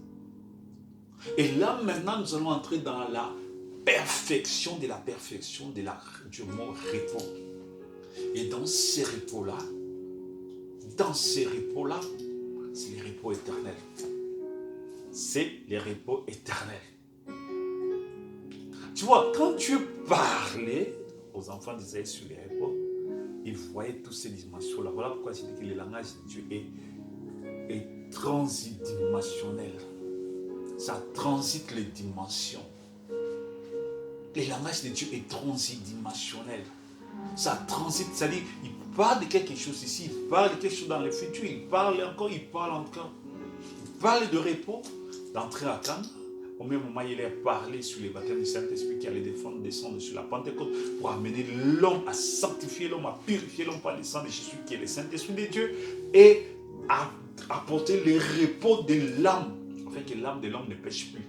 Et là, maintenant, nous allons entrer dans la perfection de la perfection du mot repos. Et dans ces repos-là, c'est les repos éternels. C'est les repos éternels. Tu vois, quand Dieu parlait aux enfants d'Israël sur les repos, ils voyaient toutes ces dimensions-là. Voilà pourquoi je dis que le langage de Dieu est transdimensionnel. Ça transite les dimensions. Le langage de Dieu est transdimensionnel. Ça transite, c'est-à-dire, il parle de quelque chose ici, il parle de quelque chose dans le futur, il parle encore. Il parle de repos, d'entrer à Cannes. Au même moment, il a parlé sur les baptêmes du Saint-Esprit qui allait descendre sur la Pentecôte pour amener l'homme à sanctifier l'homme, à purifier l'homme par le sang de Jésus qui est le Saint-Esprit de Dieu et à apporter le repos de l'âme, afin que l'âme de l'homme ne pêche plus.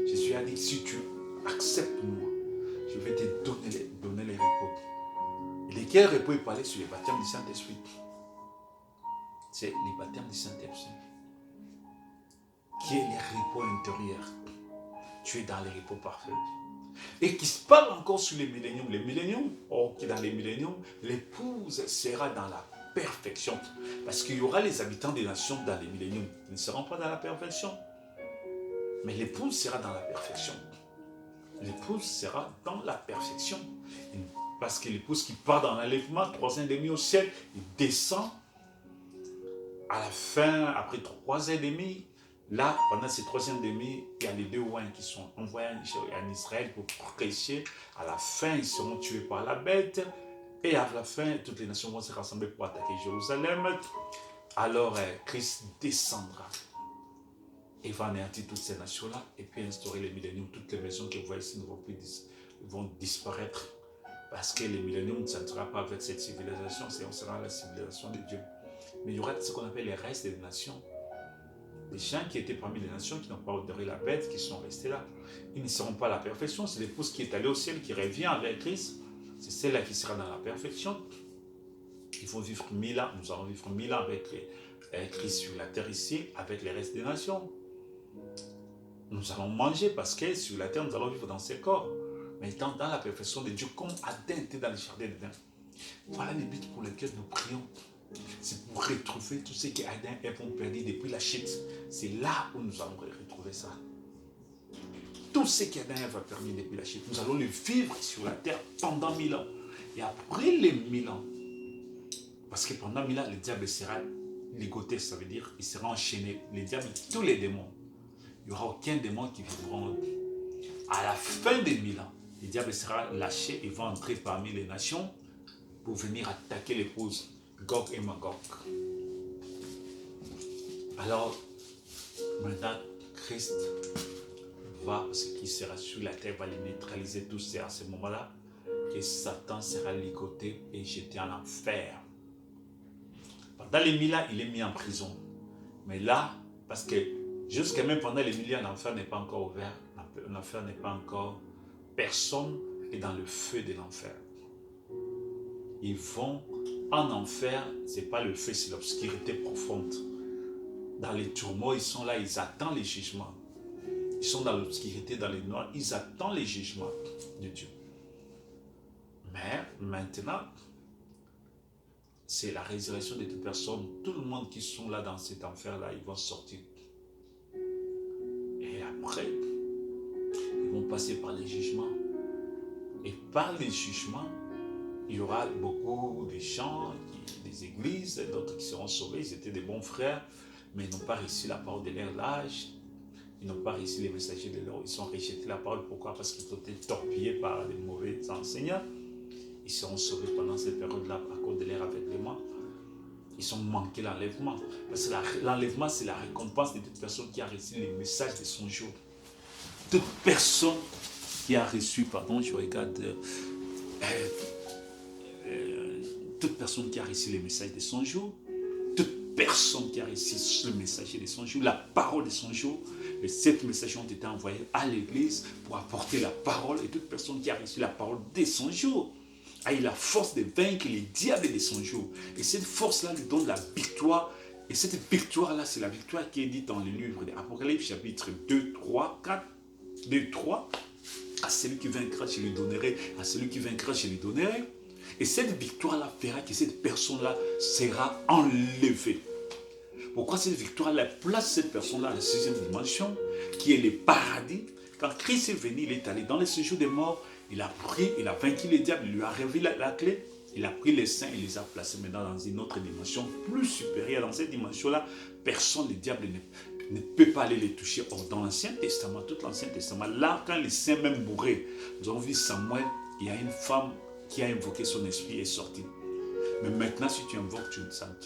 Jésus a dit, si tu acceptes moi, je vais te donner le repos. Et de quel repos il parlait sur les baptêmes du Saint-Esprit? C'est les baptêmes du Saint-Esprit, qui est le repos intérieur. Tu es dans le repos parfait. Et qui se parle encore sur les milléniums. Les milléniums, qui dans les milléniums, l'épouse sera dans la perfection. Parce qu'il y aura les habitants des nations dans les milléniums. Ils ne seront pas dans la perfection. Mais l'épouse sera dans la perfection. L'épouse sera dans la perfection. Parce que l'épouse qui part dans l'enlèvement, 3 ans et demi au ciel, il descend à la fin, après 3 ans et demi. Là, pendant ces 3 ans et demi, il y a les 2 oins qui sont envoyés en Israël pour prêcher. À la fin, ils seront tués par la bête. Et à la fin, toutes les nations vont se rassembler pour attaquer Jérusalem. Alors, Christ descendra et va anéantir toutes ces nations-là et puis instaurer les milléniums. Toutes les maisons que vous voyez ici vont disparaître. Parce que les milléniums, ça ne sera pas avec cette civilisation, on sera la civilisation de Dieu. Mais il y aura ce qu'on appelle les restes des nations. Les gens qui étaient parmi les nations, qui n'ont pas adoré la bête, qui sont restés là. Ils ne seront pas à la perfection. C'est l'épouse qui est allée au ciel, qui revient avec Christ. C'est celle-là qui sera dans la perfection. Ils vont vivre 1000 ans. Nous allons vivre 1000 ans avec Christ sur la terre ici, avec les restes des nations. Nous allons manger parce que sur la terre, nous allons vivre dans ces corps. Mais étant dans la perfection de Dieu, comme Adam était dans le jardin d'Éden. Voilà les buts pour lesquels nous prions. C'est pour retrouver tout ce qu'Adam et Ève ont perdu depuis la chute. C'est là où nous allons retrouver ça. Tout ce qu'Adam et Ève ont perdu depuis la chute, nous allons le vivre sur la terre pendant 1000 ans. Et après les 1000 ans, parce que pendant 1000 ans, le diable sera ligoté, ça veut dire il sera enchaîné. Le diable, tous les démons. Il n'y aura aucun démon qui vivront. À la fin des 1000 ans, le diable sera lâché, il va entrer parmi les nations pour venir attaquer l'épouse. Gog et Magog. Alors, maintenant, Christ va, parce qu'il sera sur la terre, va les neutraliser tous. C'est à ce moment-là que Satan sera ligoté et jeté en enfer. Pendant les 1000 ans, il est mis en prison. Mais là, parce que jusqu'à même pendant les 1000 ans, l'enfer n'est pas encore ouvert. L'enfer n'est pas encore... Personne est dans le feu de l'enfer. Ils vont en enfer, ce n'est pas le feu, c'est l'obscurité profonde. Dans les tourments, ils sont là, ils attendent les jugements. Ils sont dans l'obscurité, dans les noirs, ils attendent les jugements de Dieu. Mais maintenant, c'est la résurrection de toute personne. Tout le monde qui sont là dans cet enfer-là, ils vont sortir. Et après, ils vont passer par les jugements. Et par les jugements, il y aura beaucoup de gens, des églises, d'autres qui seront sauvés. Ils étaient des bons frères, mais ils n'ont pas reçu la parole de leur âge. Ils n'ont pas reçu les messagers de leur. Ils ont rejeté la parole. Pourquoi? Parce qu'ils ont été torpillés par les mauvais enseignants. Ils seront sauvés pendant cette période-là à cause de leur aveuglement. Ils ont manqué l'enlèvement. Parce que l'enlèvement, c'est la récompense de toute personne qui a reçu les messages de son jour. Toute personne qui a reçu, pardon, je regarde... toute personne qui a reçu les messages de son jour, toute personne qui a reçu le message de son jour, la parole de son jour, les 7 messages ont été envoyés à l'église pour apporter la parole, et toute personne qui a reçu la parole de son jour a eu la force de vaincre les diables de son jour. Et cette force-là lui donne la victoire. Et cette victoire-là, c'est la victoire qui est dite dans le livre d'Apocalypse, chapitre 2, 3, 4, 2, 3. À celui qui vaincra, je lui donnerai. À celui qui vaincra, je lui donnerai. Et cette victoire-là fera que cette personne-là sera enlevée. Pourquoi cette victoire-là place cette personne-là à la 6e dimension, qui est le paradis? Quand Christ est venu, il est allé dans le séjour des morts, il a vaincu les diables, il lui a révélé la clé, il a pris les saints, il les a placés maintenant dans une autre dimension plus supérieure. Dans cette dimension-là, personne, les diables, ne peut pas aller les toucher. Or, dans l'Ancien Testament, tout l'Ancien Testament, là, quand les saints même mouraient, nous avons vu Samuel, il y a une femme qui a invoqué son esprit et est sortie. Mais maintenant, si tu invoques, tu ne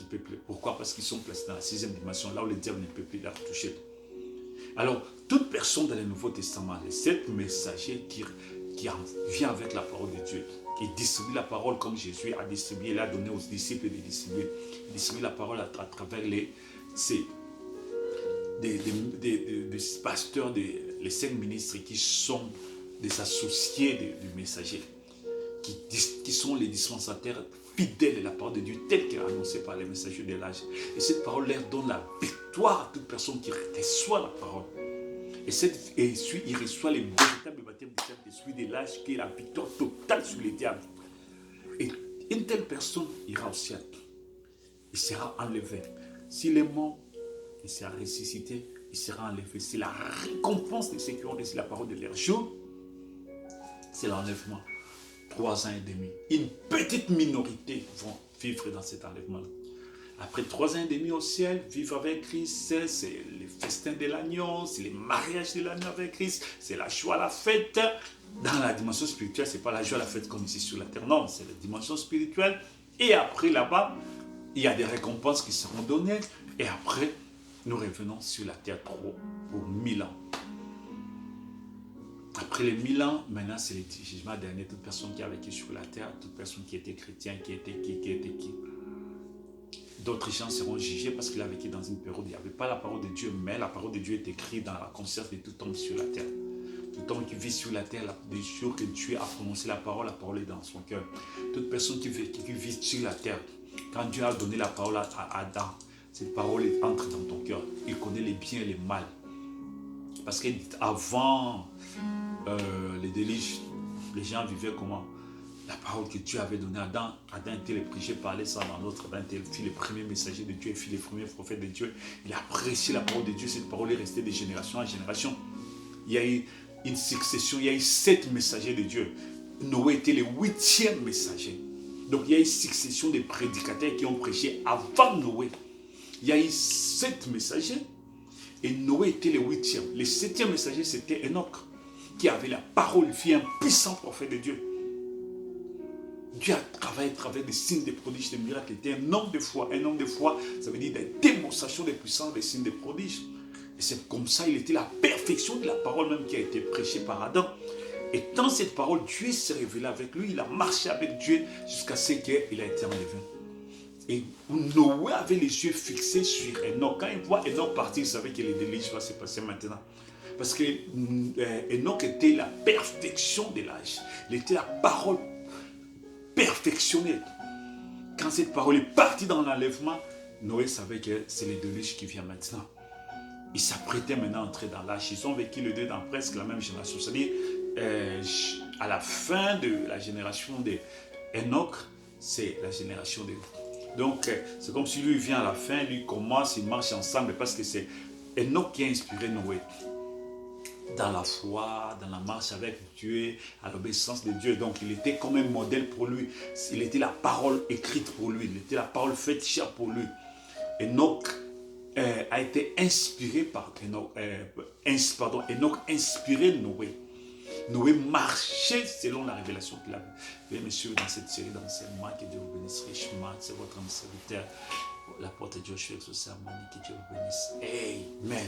peux plus. Pourquoi? Parce qu'ils sont placés dans la 6e dimension, là où le diable ne peut plus les toucher. Alors, toute personne dans le Nouveau Testament, les 7 messagers qui vient avec la parole de Dieu, qui distribue la parole comme Jésus a distribué, il a donné aux disciples de distribuer. Il distribue la parole à travers des pasteurs, les 5 ministres qui sont des associés du messager, qui sont les dispensateurs fidèles de la parole de Dieu telle qu'elle est annoncée par les messagers de l'âge. Et cette parole leur donne la victoire à toute personne qui reçoit la parole. Et il reçoit les véritables baptêmes du Saint-Esprit de l'âge qui est la victoire totale sur les diables. Et une telle personne ira au ciel. Il sera enlevé. S'il est mort, il sera ressuscité, il sera enlevé. C'est la récompense de ceux qui ont reçu la parole de leur jour. C'est l'enlèvement. 3 ans et demi. Une petite minorité vont vivre dans cet enlèvement. Après 3 ans et demi au ciel, vivre avec Christ, c'est les festins de l'agneau, c'est les mariages de l'agneau avec Christ, c'est la joie, la fête. Dans la dimension spirituelle, ce n'est pas la joie, la fête comme ici sur la terre, non, c'est la dimension spirituelle. Et après, là-bas, il y a des récompenses qui seront données. Et après, nous revenons sur la terre pour 1000 ans. Après les 1000 ans, maintenant c'est le jugement dernier. Toute personne qui a vécu sur la terre, toute personne qui était chrétien, qui était qui. D'autres gens seront jugés parce qu'il a vécu dans une période où il n'y avait pas la parole de Dieu, mais la parole de Dieu est écrite dans la conscience de tout homme sur la terre. Tout homme qui vit sur la terre, des jours que Dieu a prononcé la parole est dans son cœur. Toute personne qui vit sur la terre, quand Dieu a donné la parole à Adam, cette parole entre dans ton cœur. Il connaît les biens et les mal. Parce qu'avant les délices, les gens vivaient comment? La parole que Dieu avait donnée à Adam, Adam était le prêché, parlait ça dans l'autre, Adam était le premier messager de Dieu, le premier prophète de Dieu. Il a prêché la parole de Dieu, cette parole est restée de génération en génération. Il y a eu une succession, il y a eu 7 messagers de Dieu. Noé était le 8e messager. Donc il y a eu une succession de prédicateurs qui ont prêché avant Noé. Il y a eu 7 messagers et Noé était le 8e. Le 7e messager, c'était Enoch, qui avait la parole, fut un puissant prophète de Dieu. Dieu a travaillé à travers des signes, des prodiges, des miracles. Il était un homme de foi. Un homme de foi, ça veut dire des démonstrations des puissances, des signes, des prodiges. Et c'est comme ça, il était la perfection de la parole même qui a été prêchée par Adam. Et dans cette parole, Dieu s'est révélé avec lui. Il a marché avec Dieu jusqu'à ce qu'il a été enlevé. Et Noé avait les yeux fixés sur Enoch. Quand il voit Enoch partir, il savait que le déluge va se passer maintenant. Parce que Enoch était la perfection de l'âge. Il était la parole perfectionnée. Quand cette parole est partie dans l'enlèvement, Noé savait que c'est le déluge qui vient maintenant. Il s'apprêtait maintenant à entrer dans l'âge. Ils ont vécu les deux dans presque la même génération. C'est-à-dire, à la fin de la génération d'Enoch, c'est la génération de... Donc, c'est comme si lui vient à la fin, lui commence, ils marchent ensemble parce que c'est Enoch qui a inspiré Noé. Dans la foi, dans la marche avec Dieu, à l'obéissance de Dieu. Donc, il était comme un modèle pour lui. Il était la parole écrite pour lui. Il était la parole faite chair pour lui. Enoch a été inspiré par Enoch. Enoch inspiré Noé. Noé marchait selon la révélation qu'il avait. Bien, messieurs, dans cette série d'enseignements, que Dieu vous bénisse richement. C'est votre serviteur, la porte de Dieu, je suis exaucé à Monique, que Dieu vous bénisse. Amen.